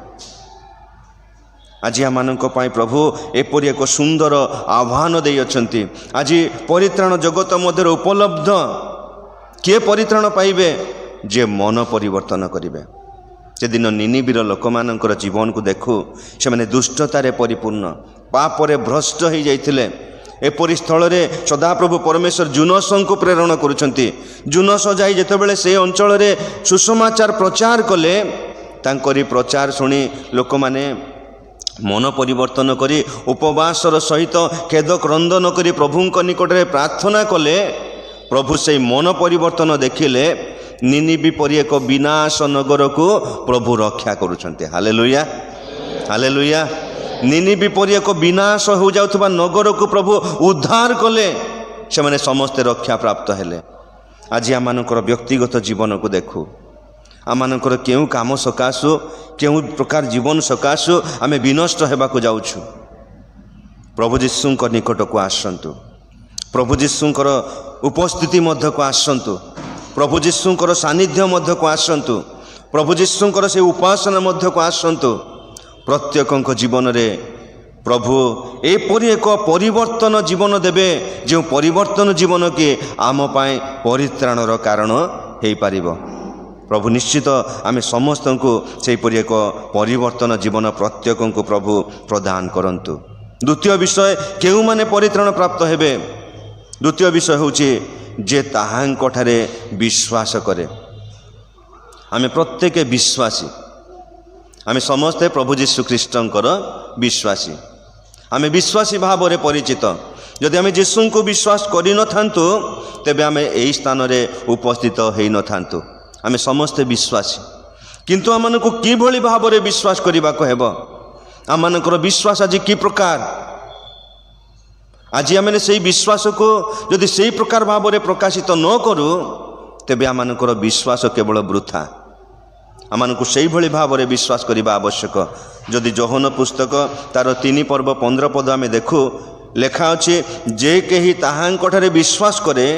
ଆଜି ଆମମାନଙ୍କ ପାଇଁ ପ୍ରଭୁ ଏପରି ଏକ ସୁନ୍ଦର ଆହ୍ୱାନ ଦେଇଅଛନ୍ତି। ଆଜି ପରିତ୍ରାଣ ଜଗତ ମଧ୍ୟରେ ଉପଲବ୍ଧ। କିଏ ପରିତ୍ରାଣ ପାଇବେ? ଯେ ମନ ପରିବର୍ତ୍ତନ କରିବେ। ସେଦିନ ନିନିବିର ଲୋକମାନଙ୍କର ଜୀବନକୁ ଦେଖୁ, ସେମାନେ ଦୁଷ୍ଟତାରେ ପରିପୂର୍ଣ୍ଣ, ପାପରେ ଭ୍ରଷ୍ଟ ହୋଇଯାଇଥିଲେ। ଏପରି ସ୍ଥଳରେ ସଦାପ୍ରଭୁ ପରମେଶ୍ୱର ଜୁନସଙ୍କୁ ପ୍ରେରଣ କରୁଛନ୍ତି। ଜୁନସ ଯାଇ ଯେତେବେଳେ ସେ ଅଞ୍ଚଳରେ ସୁସମାଚାର ପ୍ରଚାର କଲେ, ତାଙ୍କରି ପ୍ରଚାର ଶୁଣି ଲୋକମାନେ ମନ ପରିବର୍ତ୍ତନ କରି ଉପବାସର ସହିତ ଖେଦ କ୍ରନ୍ଦନ କରି ପ୍ରଭୁଙ୍କ ନିକଟରେ ପ୍ରାର୍ଥନା କଲେ ପ୍ରଭୁ ସେଇ ମନ ପରିବର୍ତ୍ତନ ଦେଖିଲେ ନିନିବି ପରି ଏକ ବିନାଶ ନଗରକୁ ପ୍ରଭୁ ରକ୍ଷା କରୁଛନ୍ତି। Hallelujah hallelujah. ନିନିବି ପରି ଏକ ବିନାଶ ହୋଇଯାଉଥିବା ନଗରକୁ ପ୍ରଭୁ ଉଦ୍ଧାର କଲେ, ସେମାନେ ସମସ୍ତେ ରକ୍ଷା ପ୍ରାପ୍ତ ହେଲେ। ଆଜି ଆମମାନଙ୍କର ବ୍ୟକ୍ତିଗତ ଜୀବନକୁ ଦେଖୁ, ଆମମାନଙ୍କର କେଉଁ କାମ ସକାଶୁ କେଉଁ ପ୍ରକାର ଜୀବନ ସକାଶୁ ଆମେ ବିନଷ୍ଟ ହେବାକୁ ଯାଉଛୁ। ପ୍ରଭୁ ଯୀଶୁଙ୍କ ନିକଟକୁ ଆସନ୍ତୁ, ପ୍ରଭୁ ଯୀଶୁଙ୍କର ଉପସ୍ଥିତି ମଧ୍ୟକୁ ଆସନ୍ତୁ, ପ୍ରଭୁ ଯୀଶୁଙ୍କର ସାନ୍ନିଧ୍ୟ ମଧ୍ୟକୁ ଆସନ୍ତୁ, ପ୍ରଭୁ ଯୀଶୁଙ୍କର ସେ ଉପାସନା ମଧ୍ୟକୁ ଆସନ୍ତୁ। ପ୍ରତ୍ୟେକଙ୍କ ଜୀବନରେ ପ୍ରଭୁ ଏପରି ଏକ ପରିବର୍ତ୍ତନ ଜୀବନ ଦେବେ, ଯେଉଁ ପରିବର୍ତ୍ତନ ଜୀବନ କି ଆମ ପାଇଁ ପରିତ୍ରାଣର କାରଣ ହୋଇପାରିବ। ପ୍ରଭୁ ନିଶ୍ଚିତ ଆମେ ସମସ୍ତଙ୍କୁ ସେହିପରି ଏକ ପରିବର୍ତ୍ତନ ଜୀବନ ପ୍ରତ୍ୟେକଙ୍କୁ ପ୍ରଭୁ ପ୍ରଦାନ କରନ୍ତୁ। ଦ୍ୱିତୀୟ ବିଷୟ, କେଉଁମାନେ ପରିତ୍ରାଣ ପ୍ରାପ୍ତ ହେବେ? ଦ୍ୱିତୀୟ ବିଷୟ ହେଉଛି ଯେ ତାହାଙ୍କଠାରେ ବିଶ୍ୱାସ କରେ। ଆମେ ପ୍ରତ୍ୟେକ ବିଶ୍ୱାସୀ, ଆମେ ସମସ୍ତେ ପ୍ରଭୁ ଯୀଶୁ ଖ୍ରୀଷ୍ଟଙ୍କର ବିଶ୍ୱାସୀ, ଆମେ ବିଶ୍ୱାସୀ ଭାବରେ ପରିଚିତ। ଯଦି ଆମେ ଯୀଶୁଙ୍କୁ ବିଶ୍ୱାସ କରିନଥାନ୍ତୁ ତେବେ ଆମେ ଏହି ସ୍ଥାନରେ ଉପସ୍ଥିତ ହୋଇନଥାନ୍ତୁ। ଆମେ ସମସ୍ତେ ବିଶ୍ୱାସୀ, କିନ୍ତୁ ଆମମାନଙ୍କୁ କିଭଳି ଭାବରେ ବିଶ୍ୱାସ କରିବାକୁ ହେବ? ଆମମାନଙ୍କର ବିଶ୍ୱାସ ଆଜି କି ପ୍ରକାର? ଆଜି ଆମେ ସେହି ବିଶ୍ୱାସକୁ ଯଦି ସେହି ପ୍ରକାର ଭାବରେ ପ୍ରକାଶିତ ନ କରୁ ତେବେ ଆମମାନଙ୍କର ବିଶ୍ୱାସ କେବଳ ବୃଥା। ଆମମାନଙ୍କୁ ସେଇଭଳି ଭାବରେ ବିଶ୍ୱାସ କରିବା ଆବଶ୍ୟକ। ଯଦି ଯୋହନ ପୁସ୍ତକ ତାର 3 ପର୍ବ 15 ପଦ ଆମେ ଦେଖୁ, ଲେଖା ଅଛି, ଯେ କେହି ତାହାଙ୍କଠାରେ ବିଶ୍ୱାସ କରେ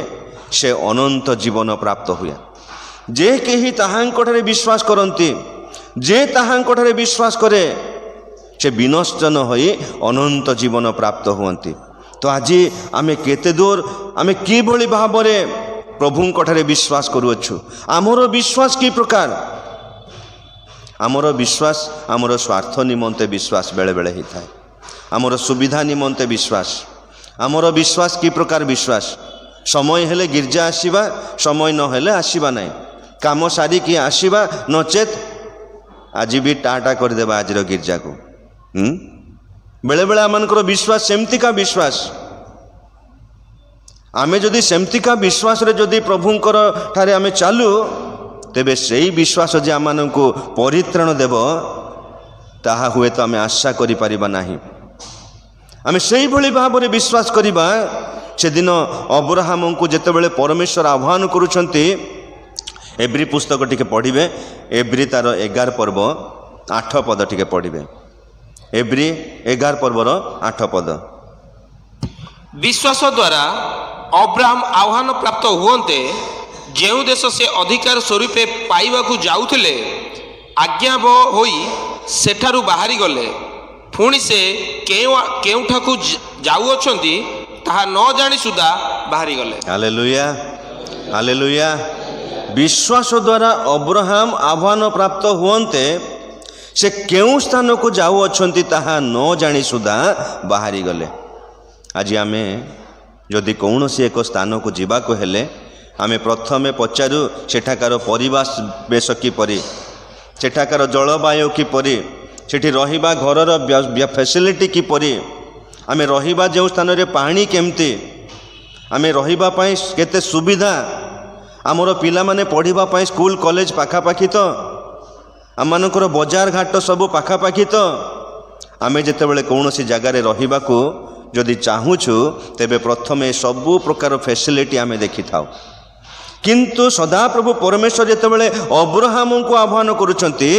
ସେ ଅନନ୍ତ ଜୀବନ ପ୍ରାପ୍ତ ହୁଏ। ଯେ କେହି ତାହାଙ୍କଠାରେ ବିଶ୍ୱାସ କରନ୍ତି, ଯେ ତାହାଙ୍କଠାରେ ବିଶ୍ୱାସ କରେ ସେ ବିନଷ୍ଟ ନ ହୋଇ ଅନନ୍ତ ଜୀବନ ପ୍ରାପ୍ତ ହୁଅନ୍ତି। ତ ଆଜି ଆମେ କେତେ ଦୂର, ଆମେ କିଭଳି ଭାବରେ ପ୍ରଭୁଙ୍କଠାରେ ବିଶ୍ୱାସ କରୁଅଛୁ? ଆମର ବିଶ୍ୱାସ କି ପ୍ରକାର? ଆମର ବିଶ୍ୱାସ ଆମର ସ୍ୱାର୍ଥ ନିମନ୍ତେ ବିଶ୍ୱାସ ବେଳେବେଳେ ହୋଇଥାଏ, ଆମର ସୁବିଧା ନିମନ୍ତେ ବିଶ୍ୱାସ। ଆମର ବିଶ୍ୱାସ କି ପ୍ରକାର ବିଶ୍ୱାସ? ସମୟ ହେଲେ ଗିର୍ଜା ଆସିବା, ସମୟ ନହେଲେ ଆସିବା ନାହିଁ, କାମ ସାରିକି ଆସିବା, ନଚେତ୍ ଆଜି ବି ଟାଟା କରିଦେବା ଆଜିର ଗିର୍ଜାକୁ। ବେଳେବେଳେ ଆମମାନଙ୍କର ବିଶ୍ୱାସ ସେମିତିକା ବିଶ୍ୱାସ। ଆମେ ଯଦି ସେମିତିକା ବିଶ୍ୱାସରେ ଯଦି ପ୍ରଭୁଙ୍କର ଠାରେ ଆମେ ଚାଲୁ ତେବେ ସେହି ବିଶ୍ୱାସ ଯେ ଆମମାନଙ୍କୁ ପରିତ୍ରାଣ ଦେବ ତାହା ହୁଏତ ଆମେ ଆଶା କରିପାରିବା ନାହିଁ। ଆମେ ସେଇଭଳି ଭାବରେ ବିଶ୍ୱାସ କରିବା। ସେଦିନ ଅବ୍ରାହମଙ୍କୁ ଯେତେବେଳେ ପରମେଶ୍ୱର ଆହ୍ୱାନ କରୁଛନ୍ତି, ଏବ୍ରି ପୁସ୍ତକ ଟିକେ ପଢ଼ିବେ, ଏବ୍ରି ତାର 11 ପର୍ବ 8 ପଦ ଟିକେ ପଢ଼ିବେ। ଏବ୍ରି 11 ପର୍ବର 8 ପଦ। ବିଶ୍ୱାସ ଦ୍ୱାରା ଅବ୍ରାହମ ଆହ୍ୱାନ ପ୍ରାପ୍ତ ହୁଅନ୍ତେ ଯେଉଁ ଦେଶ ସେ ଅଧିକାର ସ୍ୱରୂପେ ପାଇବାକୁ ଯାଉଥିଲେ, ଆଜ୍ଞାବହ ହୋଇ ସେଠାରୁ ବାହାରି ଗଲେ। ପୁଣି ସେ କେଉଁଠାକୁ ଯାଉଅଛନ୍ତି ତାହା ନ ଜାଣି ସୁଦ୍ଧା ବାହାରିଗଲେ। Hallelujah hallelujah. ବିଶ୍ୱାସ ଦ୍ୱାରା ଅବ୍ରାହମ ଆହ୍ୱାନ ପ୍ରାପ୍ତ ହୁଅନ୍ତେ ସେ କେଉଁ ସ୍ଥାନକୁ ଯାଉଅଛନ୍ତି ତାହା ନ ଜାଣି ସୁଦ୍ଧା ବାହାରିଗଲେ। ଆଜି ଆମେ ଯଦି କୌଣସି ଏକ ସ୍ଥାନକୁ ଯିବାକୁ ହେଲେ ଆମେ ପ୍ରଥମେ ପଚାରୁ ସେଠାକାର ପରିବେଶ କିପରି, ସେଠାକାର ଜଳବାୟୁ କିପରି, ସେଠି ରହିବା ଘରର ଫ୍ୟାସିଲିଟି କିପରି, ଆମେ ରହିବା ଯେଉଁ ସ୍ଥାନରେ ପାଣି କେମିତି, ଆମେ ରହିବା ପାଇଁ କେତେ ସୁବିଧା, ଆମର ପିଲାମାନେ ପଢ଼ିବା ପାଇଁ ସ୍କୁଲ କଲେଜ ପାଖାପାଖି ତ, ଆମମାନଙ୍କର ବଜାର ଘାଟ ସବୁ ପାଖାପାଖି ତ। ଆମେ ଯେତେବେଳେ କୌଣସି ଜାଗାରେ ରହିବାକୁ ଯଦି ଚାହୁଁଛୁ ତେବେ ପ୍ରଥମେ ସବୁ ପ୍ରକାର ଫ୍ୟାସିଲିଟି ଆମେ ଦେଖିଥାଉ। କିନ୍ତୁ ସଦାପ୍ରଭୁ ପରମେଶ୍ୱର ଯେତେବେଳେ ଅବ୍ରାହମଙ୍କୁ ଆହ୍ୱାନ କରୁଛନ୍ତି,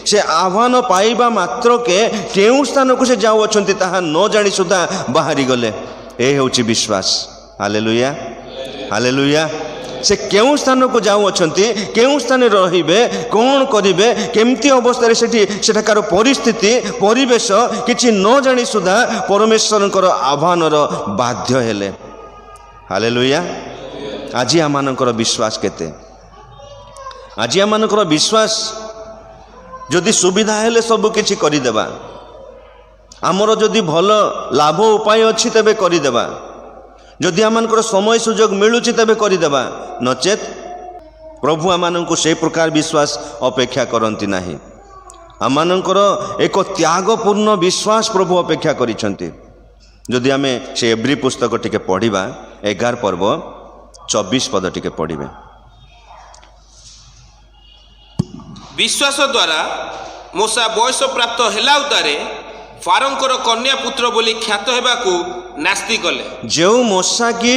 ସେ ଆହ୍ୱାନ ପାଇବା ମାତ୍ରକେ କେଉଁ ସ୍ଥାନକୁ ସେ ଯାଉଅଛନ୍ତି ତାହା ନ ଜାଣି ସୁଦ୍ଧା ବାହାରିଗଲେ। ଏ ହେଉଛି ବିଶ୍ୱାସ। Hallelujah hallelujah. ସେ କେଉଁ ସ୍ଥାନକୁ ଯାଉଅଛନ୍ତି, କେଉଁ ସ୍ଥାନରେ ରହିବେ, କ'ଣ କରିବେ, କେମିତି ଅବସ୍ଥାରେ ସେଠାକାର ପରିସ୍ଥିତି ପରିବେଶ କିଛି ନ ଜାଣି ସୁଦ୍ଧା ପରମେଶ୍ୱରଙ୍କର ଆହ୍ୱାନର ବାଧ୍ୟ ହେଲେ। ହାଲେଲୁୟା। ଆଜି ଆମମାନଙ୍କର ବିଶ୍ୱାସ କେତେ? ଆଜି ଆମମାନଙ୍କର ବିଶ୍ୱାସ ଯଦି ସୁବିଧା ହେଲେ ସବୁ କିଛି କରିଦେବା, ଆମର ଯଦି ଭଲ ଲାଭ ଉପାୟ ଅଛି ତେବେ କରିଦେବା, ଯଦି ଆମମାନଙ୍କର ସମୟ ସୁଯୋଗ ମିଳୁଛି ତେବେ କରିଦେବା, ନଚେତ୍ ପ୍ରଭୁ ଆମମାନଙ୍କୁ ସେହି ପ୍ରକାର ବିଶ୍ୱାସ ଅପେକ୍ଷା କରନ୍ତି ନାହିଁ। ଆମମାନଙ୍କର ଏକ ତ୍ୟାଗପୂର୍ଣ୍ଣ ବିଶ୍ୱାସ ପ୍ରଭୁ ଅପେକ୍ଷା କରିଛନ୍ତି। ଯଦି ଆମେ ସେ ଏବ୍ରି ପୁସ୍ତକ ଟିକେ ପଢ଼ିବା 11 ପର୍ବ 24 ପଦ ଟିକେ ପଢ଼ିବେ। ବିଶ୍ୱାସ ଦ୍ୱାରା ମୋଶା ବୟସ ପ୍ରାପ୍ତ ହେଲା ଉତ୍ତାରେ ଫାରୋଙ୍କର କନ୍ୟା ପୁତ୍ର ବୋଲି ଖ୍ୟାତ ହେବାକୁ ନାସ୍ତି କଲେ। ଯେଉଁ ମୋଶା କି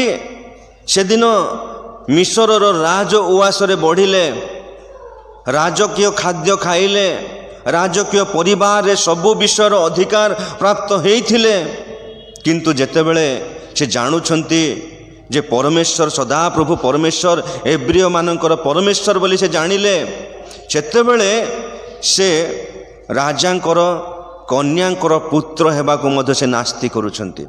ସେଦିନ ମିଶରର ରାଜ ଉଆସରେ ବଢ଼ିଲେ, ରାଜକୀୟ ଖାଦ୍ୟ ଖାଇଲେ, ରାଜକୀୟ ପରିବାରରେ ସବୁ ବିଷୟର ଅଧିକାର ପ୍ରାପ୍ତ ହେଇଥିଲେ, କିନ୍ତୁ ଯେତେବେଳେ ସେ ଜାଣୁଛନ୍ତି ଯେ ପରମେଶ୍ୱର ସଦାପ୍ରଭୁ ପରମେଶ୍ୱର ଏବ୍ରିୟମାନଙ୍କର ପରମେଶ୍ୱର ବୋଲି ସେ ଜାଣିଲେ, ସେତେବେଳେ ସେ ରାଜାଙ୍କର କନ୍ୟାଙ୍କର ପୁତ୍ର ହେବାକୁ ମଧ୍ୟ ସେ ନାସ୍ତି କରୁଛନ୍ତି।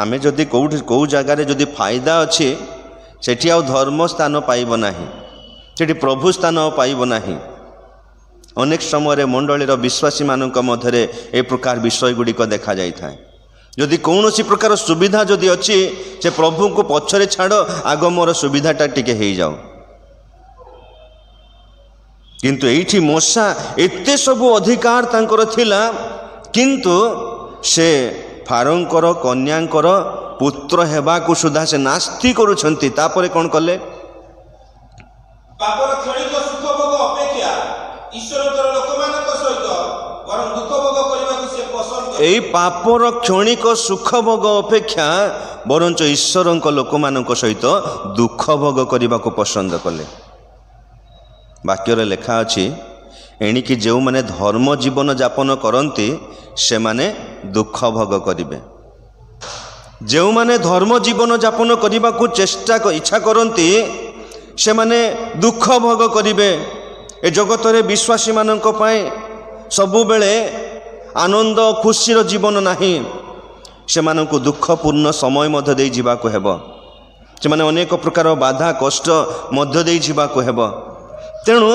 ଆମେ ଯଦି କେଉଁ ଜାଗାରେ ଯଦି ଫାଇଦା ଅଛି, ସେଠି ଆଉ ଧର୍ମ ସ୍ଥାନ ପାଇବ ନାହିଁ, ସେଠି ପ୍ରଭୁ ସ୍ଥାନ ପାଇବ ନାହିଁ। ଅନେକ ସମୟରେ ମଣ୍ଡଳୀର ବିଶ୍ୱାସୀମାନଙ୍କ ମଧ୍ୟରେ ଏ ପ୍ରକାର ବିଷୟ ଗୁଡ଼ିକ ଦେଖାଯାଇଥାଏ। ଯଦି କୌଣସି ପ୍ରକାର ସୁବିଧା ଯଦି ଅଛି, ସେ ପ୍ରଭୁଙ୍କୁ ପଛରେ ଛାଡ଼, ଆଗ ମୋର ସୁବିଧାଟା ଟିକେ ହେଇଯାଉ। କିନ୍ତୁ ଏଇଠି ମୋଶା ଏତେ ସବୁ ଅଧିକାର ତାଙ୍କର ଥିଲା, କିନ୍ତୁ ସେ ଫାରୋଙ୍କର କନ୍ୟାଙ୍କର ପୁତ୍ର ହେବାକୁ ସୁଦ୍ଧା ସେ ନାସ୍ତି କରୁଛନ୍ତି। ତାପରେ କ'ଣ କଲେ? ପାପର କ୍ଷଣିକ ସୁଖ ଭୋଗ ଅପେକ୍ଷା ଈଶ୍ୱରଙ୍କର ଲୋକମାନଙ୍କ ସହିତ ବରଂ ଦୁଃଖ ଭୋଗ କରିବାକୁ ସେ ପସନ୍ଦ କଲେ। ଏଇ ପାପର କ୍ଷଣିକ ସୁଖ ଭୋଗ ଅପେକ୍ଷା ବରଞ୍ଚ ଈଶ୍ୱରଙ୍କ ଲୋକମାନଙ୍କ ସହିତ ଦୁଃଖ ଭୋଗ କରିବାକୁ ପସନ୍ଦ କଲେ। ବାକ୍ୟରେ ଲେଖା ଅଛି, ଏଣିକି ଯେଉଁମାନେ ଧର୍ମ ଜୀବନ ଯାପନ କରନ୍ତି ସେମାନେ ଦୁଃଖ ଭୋଗ କରିବେ। ଯେଉଁମାନେ ଧର୍ମ ଜୀବନ ଯାପନ କରିବାକୁ ଇଚ୍ଛା କରନ୍ତି ସେମାନେ ଦୁଃଖ ଭୋଗ କରିବେ। ଏ ଜଗତରେ ବିଶ୍ୱାସୀମାନଙ୍କ ପାଇଁ ସବୁବେଳେ ଆନନ୍ଦ ଖୁସିର ଜୀବନ ନାହିଁ, ସେମାନଙ୍କୁ ଦୁଃଖପୂର୍ଣ୍ଣ ସମୟ ମଧ୍ୟ ଦେଇ ଯିବାକୁ ହେବ। ସେମାନେ ଅନେକ ପ୍ରକାର ବାଧା କଷ୍ଟ ମଧ୍ୟ ଦେଇ ଯିବାକୁ ହେବ। ତେଣୁ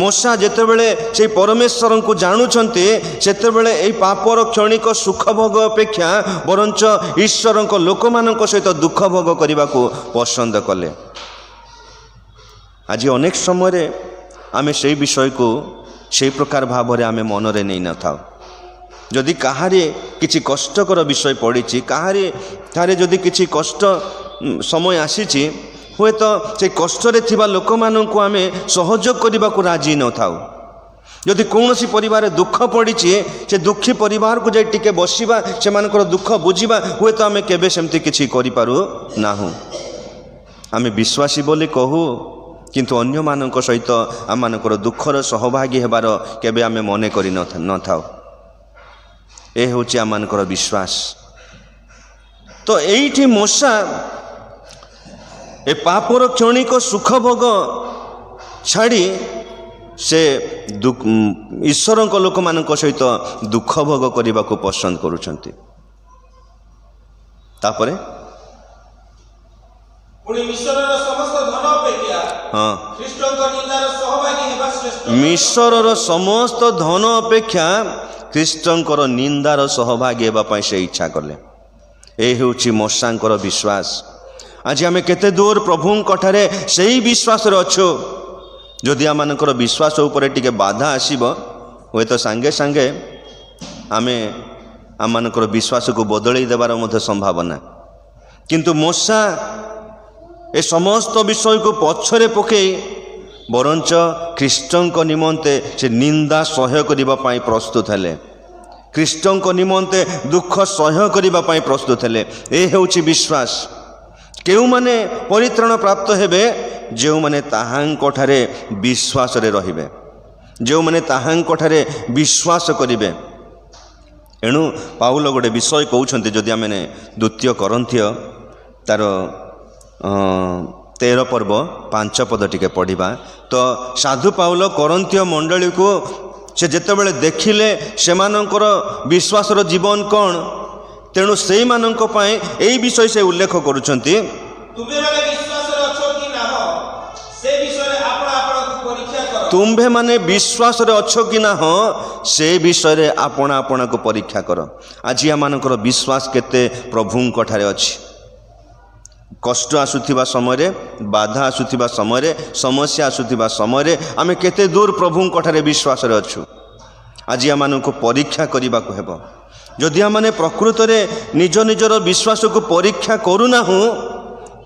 ମୋଶା ଯେତେବେଳେ ସେଇ ପରମେଶ୍ୱରଙ୍କୁ ଜାଣୁଛନ୍ତି, ସେତେବେଳେ ଏଇ ପାପର କ୍ଷଣିକ ସୁଖ ଭୋଗ ଅପେକ୍ଷା ବରଞ୍ଚ ଈଶ୍ୱରଙ୍କ ଲୋକମାନଙ୍କ ସହିତ ଦୁଃଖ ଭୋଗ କରିବାକୁ ପସନ୍ଦ କଲେ। ଆଜି ଅନେକ ସମୟରେ ଆମେ ସେଇ ବିଷୟକୁ ସେଇ ପ୍ରକାର ଭାବରେ ଆମେ ମନରେ ନେଇନଥାଉ। ଯଦି କାହାରି କିଛି କଷ୍ଟକର ବିଷୟ ପଡ଼ିଛି, କାହାରି ଯଦି କିଛି କଷ୍ଟ ସମୟ ଆସିଛି, ହୁଏତ ସେ କଷ୍ଟରେ ଥିବା ଲୋକମାନଙ୍କୁ ଆମେ ସହଯୋଗ କରିବାକୁ ରାଜି ନଥାଉ। ଯଦି କୌଣସି ପରିବାରରେ ଦୁଃଖ ପଡ଼ିଛି, ସେ ଦୁଃଖୀ ପରିବାରକୁ ଯାଇ ଟିକେ ବସିବା, ସେମାନଙ୍କର ଦୁଃଖ ବୁଝିବା, ହୁଏତ ଆମେ କେବେ ସେମିତି କିଛି କରିପାରୁ ନାହୁଁ। ଆମେ ବିଶ୍ୱାସୀ ବୋଲି କହୁ, କିନ୍ତୁ ଅନ୍ୟମାନଙ୍କ ସହିତ ଆମମାନଙ୍କର ଦୁଃଖର ସହଭାଗୀ ହେବାର କେବେ ଆମେ ମନେ କରି ନଥାଉ। ଏ ହେଉଛି ଆମମାନଙ୍କର ବିଶ୍ୱାସ। ତ ଏଇଠି ମୋଶା ଏ ପାପର କ୍ଷଣିକ ସୁଖ ଭୋଗ ଛାଡ଼ି ସେ ଈଶ୍ୱରଙ୍କ ଲୋକମାନଙ୍କ ସହିତ ଦୁଃଖ ଭୋଗ କରିବାକୁ ପସନ୍ଦ କରୁଛନ୍ତି। ତାପରେ ମିଶରର ସମସ୍ତ ଧନ ଅପେକ୍ଷା ଖ୍ରୀଷ୍ଟଙ୍କ ନିନ୍ଦାର ସହଭାଗୀ ହେବା ଶ୍ରେଷ୍ଠ। ମିଶରର ସମସ୍ତ ଧନ ଅପେକ୍ଷା ଖ୍ରୀଷ୍ଟଙ୍କର ନିନ୍ଦାର ସହଭାଗୀ ହେବା ପାଇଁ ସେ ଇଚ୍ଛା କଲେ। ଏ ହେଉଛି ମୋଶାଙ୍କର ବିଶ୍ୱାସ। ଆଜି ଆମେ କେତେ ଦୂର ପ୍ରଭୁଙ୍କଠାରେ ସେହି ବିଶ୍ୱାସରେ ଅଛୁ। ଯଦି ଆମମାନଙ୍କର ବିଶ୍ୱାସ ଉପରେ ଟିକେ ବାଧା ଆସିବ, ହୁଏତ ସାଙ୍ଗେ ସାଙ୍ଗେ ଆମେ ଆମମାନଙ୍କର ବିଶ୍ୱାସକୁ ବଦଳେଇ ଦେବାର ମଧ୍ୟ ସମ୍ଭାବନା। କିନ୍ତୁ ମୋଶା ଏ ସମସ୍ତ ବିଷୟକୁ ପଛରେ ପକାଇ ବରଞ୍ଚ ଖ୍ରୀଷ୍ଟଙ୍କ ନିମନ୍ତେ ସେ ନିନ୍ଦା ସହ୍ୟ କରିବା ପାଇଁ ପ୍ରସ୍ତୁତ ହେଲେ, ଖ୍ରୀଷ୍ଟଙ୍କ ନିମନ୍ତେ ଦୁଃଖ ସହ୍ୟ କରିବା ପାଇଁ ପ୍ରସ୍ତୁତ ହେଲେ। ଏ ହେଉଛି ବିଶ୍ୱାସ। କେଉଁମାନେ ପରିତ୍ରାଣ ପ୍ରାପ୍ତ ହେବେ? ଯେଉଁମାନେ ତାହାଙ୍କଠାରେ ବିଶ୍ୱାସରେ ରହିବେ, ଯେଉଁମାନେ ତାହାଙ୍କଠାରେ ବିଶ୍ୱାସ କରିବେ। ଏଣୁ ପାଉଲ ଗୋଟେ ବିଷୟ କହୁଛନ୍ତି, ଯଦି ଆମେ 2 କରନ୍ଥୀୟ ତାର 13 ପର୍ବ 5 ପଦ ଟିକେ ପଢ଼ିବା, ତ ସାଧୁ ପାଉଲ କରନ୍ଥୀୟ ମଣ୍ଡଳୀକୁ ସେ ଯେତେବେଳେ ଦେଖିଲେ ସେମାନଙ୍କର ବିଶ୍ୱାସର ଜୀବନ କ'ଣ, ତେଣୁ ସେଇମାନଙ୍କ ପାଇଁ ଏଇ ବିଷୟ ସେ ଉଲ୍ଲେଖ କରୁଛନ୍ତି। ତୁମ୍ଭେମାନେ ବିଶ୍ୱାସରେ ଅଛ କି ନାହ, ସେ ବିଷୟରେ ଆପଣା ଆପଣାକୁ ପରୀକ୍ଷା କର। ଆଜି ଆମମାନଙ୍କର ବିଶ୍ୱାସ କେତେ ପ୍ରଭୁଙ୍କଠାରେ ଅଛି? कष्ट आसुथिबा समय बाधा आसुथिबा समय समस्या आसुथिबा समय आमे केते दूर प्रभु कठारे विश्वास रे अछु। आज आम परीक्षा करने को हेब। जदि आम प्रकृत में निज निजर विश्वास को परीक्षा करूना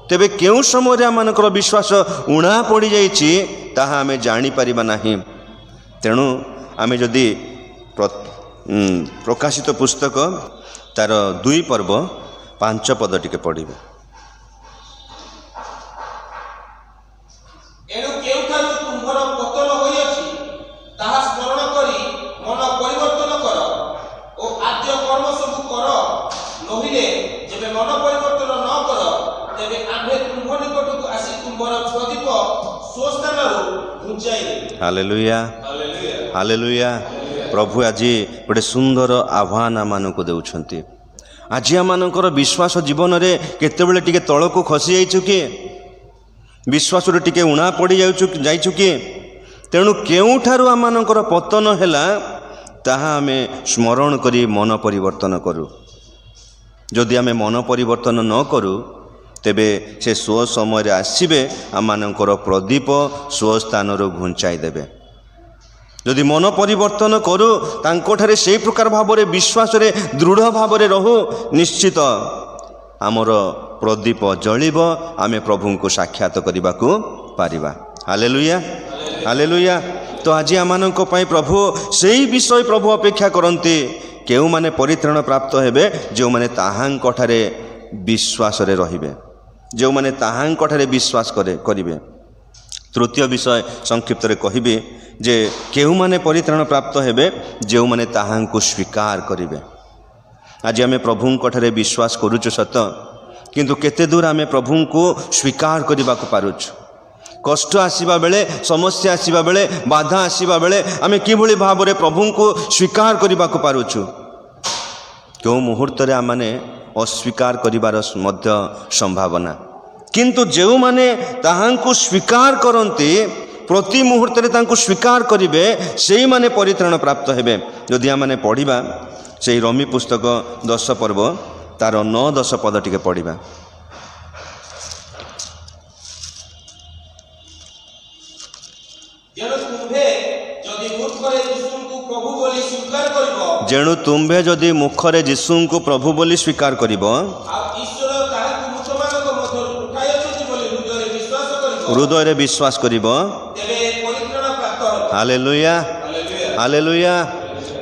तेबे केउ समय आम विश्वास उणा पड़ जाइए आम जापर ना। तेणु आम जदि प्रकाशित पुस्तक तार 2 पर्व 5 पद टिके पढ़िबे। Hallelujah hallelujah. प्रभु आज गोटे सुंदर आह्वान आम को देउछंती। आज आम विश्वास जीवन में केतेबेले टिके तल को खसी जाइछु कि विश्वास टिके उणा पड़ जाइछु कि। तेणु केउठारु आम पतन हैला ताहा आमे स्मरण करी मन परिवर्तन करू। जदि आमे मन परिवर्तन न करू तेबे से स्व समय आसबे आम प्रदीप स्व स्थान घुंचाई देबे। जदि मन परिवर्तन करू तांकोठारे से प्रकार भाव में विश्वास रे दृढ़ भाव में रहू निश्चित आमर प्रदीप जलिब आमे प्रभु को साक्षात करने को पारिबा। Hallelujah hallelujah. तो आज आम प्रभु से ही विषय प्रभु अपेक्षा करते केउ माने परित्राण प्राप्त हेबे जो माने ताहांकठारे विश्वास रे रहिबे, जो माने ताहांकठारे विश्वास करिबे। तृतीय विषय संक्षिप्त रे कहिबे जे केउ माने परित्राण प्राप्त हेबे जो माने ताहांकु स्वीकार करिबे। आज आमे प्रभुंकठारे विश्वास करूछु सत, किंतु केते दूर आमे प्रभु को स्वीकार करने को पारुछु। कष्ट आसीबा बेले समस्या आसीबा बेले बाधा आसीबा बेले आमे किभली भाव में प्रभु को स्वीकार करने को पारुछु। क्यों मुहूर्त रे आमने अस्वीकार करिबार मध्य संभावना, किंतु जो माने ताहांकु स्वीकार करते प्रति मुहूर्त रे तांकु स्वीकार करिवे सेई माने परित्राण प्राप्त हेबे। जदि आमने पढ़िबा सेई रोमी पुस्तक 10 पर्व तार 9-10 पद टिके पढ़िबा। जेणु तुम्भे जदि मुखरे यीशु को प्रभु बोली स्वीकार करिबो हृदय रे विश्वास करिबो। Hallelujah hallelujah.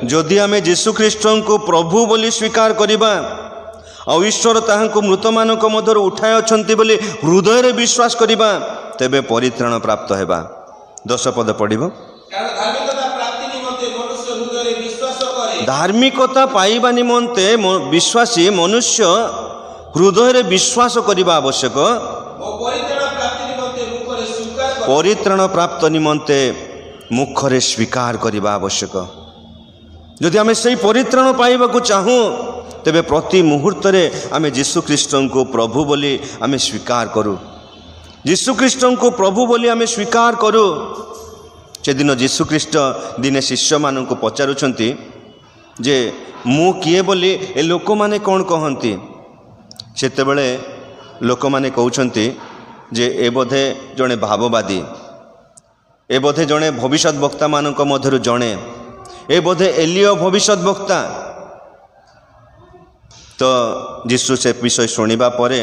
जदि आमे यीशु ख्रीष्ट को प्रभु बोली स्वीकार करिबा और ईश्वर ताहांको मृत मानक मध्यरु उठाय अछंती बोली हृदय रे विश्वास करिबा तेबे परित्राण प्राप्त हेबा। 10 पद पढ़िबो। धार्मिकता पाइबा निमंते विश्वासी मनुष्य हृदय रे विश्वास करिबा आवश्यक। परित्राण प्राप्त निमंते मुखरे स्वीकार करिबा आवश्यक। जदि आमे सही परित्राण पाइबा को चाहूँ तेबे प्रति मुहूर्त रे आमे यीशु ख्रीष्ट को प्रभु बोली आमे स्वीकार करू। यीशु ख्रीष्ट को प्रभु बोली आमे स्वीकार करू। से दिन यीशु ख्रीष्ट दिने शिष्य मान को पचारुछंती जे मु किए बोली ए लोक माने कौन कहती। सेतेबेले लोक माने कहउछंती जे ए बोधे जड़े भाववादी, ए बोधे जड़े भविष्यत वक्ता मानक मध्यरु जड़े, ए बोधे एलियो भविष्यत वक्ता। तो यीशु से विषय शुणिबा परे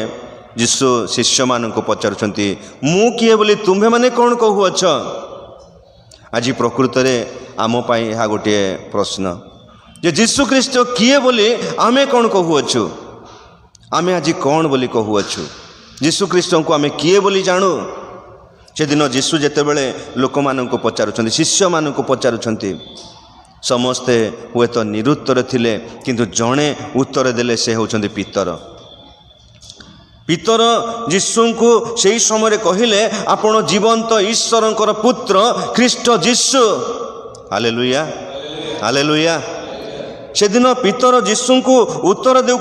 यीशु शिष्य मान को पचारुछंती मु किए बोली तुम्हे माने कौन कहूअछ। आज प्रकृत में आम पाई यह गोटे प्रश्न जे यीशु ख्रीष्ट किए बोली आमे कौन कहूअछु। आमे आज कौन बोली कहूअछु यीशु ख्रीष्ट को आमे किए बोली जानू। से दिन यीशु जेतेबेले लोक मान को पचारुछंती शिष्य मान को पचारुछंती समस्ते हुए तो निरुत्तर थिले, किंतु जड़े उत्तर देले से होउछंती पितर। पितर यीशु को सही समय कहिले आपण जीवंत ईश्वरंकर पुत्र ख्रीष्ट यीशु। Hallelujah hallelujah. से दिन पितर यीशु को उत्तर दे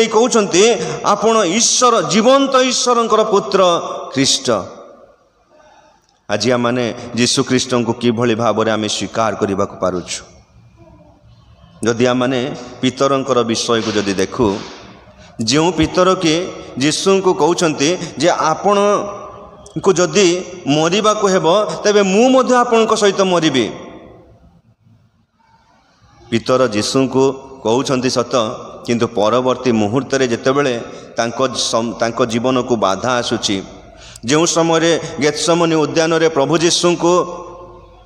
कहउछंती आपण ईश्वर जीवंत ईश्वरंकर पुत्र ख्रीष्ट। आज आमे यीशु ख्रीष्ट को किभली भाव में आमे स्वीकार करने को पारुछु। जदि आमे पितरंकर विषय को जदि देखू ଯେଉଁ ପିତର କି ଯୀଶୁଙ୍କୁ କହୁଛନ୍ତି ଯେ ଆପଣଙ୍କୁ ଯଦି ମରିବାକୁ ହେବ ତେବେ ମୁଁ ମଧ୍ୟ ଆପଣଙ୍କ ସହିତ ମରିବି। ପିତର ଯୀଶୁଙ୍କୁ କହୁଛନ୍ତି ସତ, କିନ୍ତୁ ପରବର୍ତ୍ତୀ ମୁହୂର୍ତ୍ତରେ ଯେତେବେଳେ ତାଙ୍କ ଜୀବନକୁ ବାଧା ଆସୁଛି, ଯେଉଁ ସମୟରେ ଗେତ୍ସେମନୀ ଉଦ୍ୟାନରେ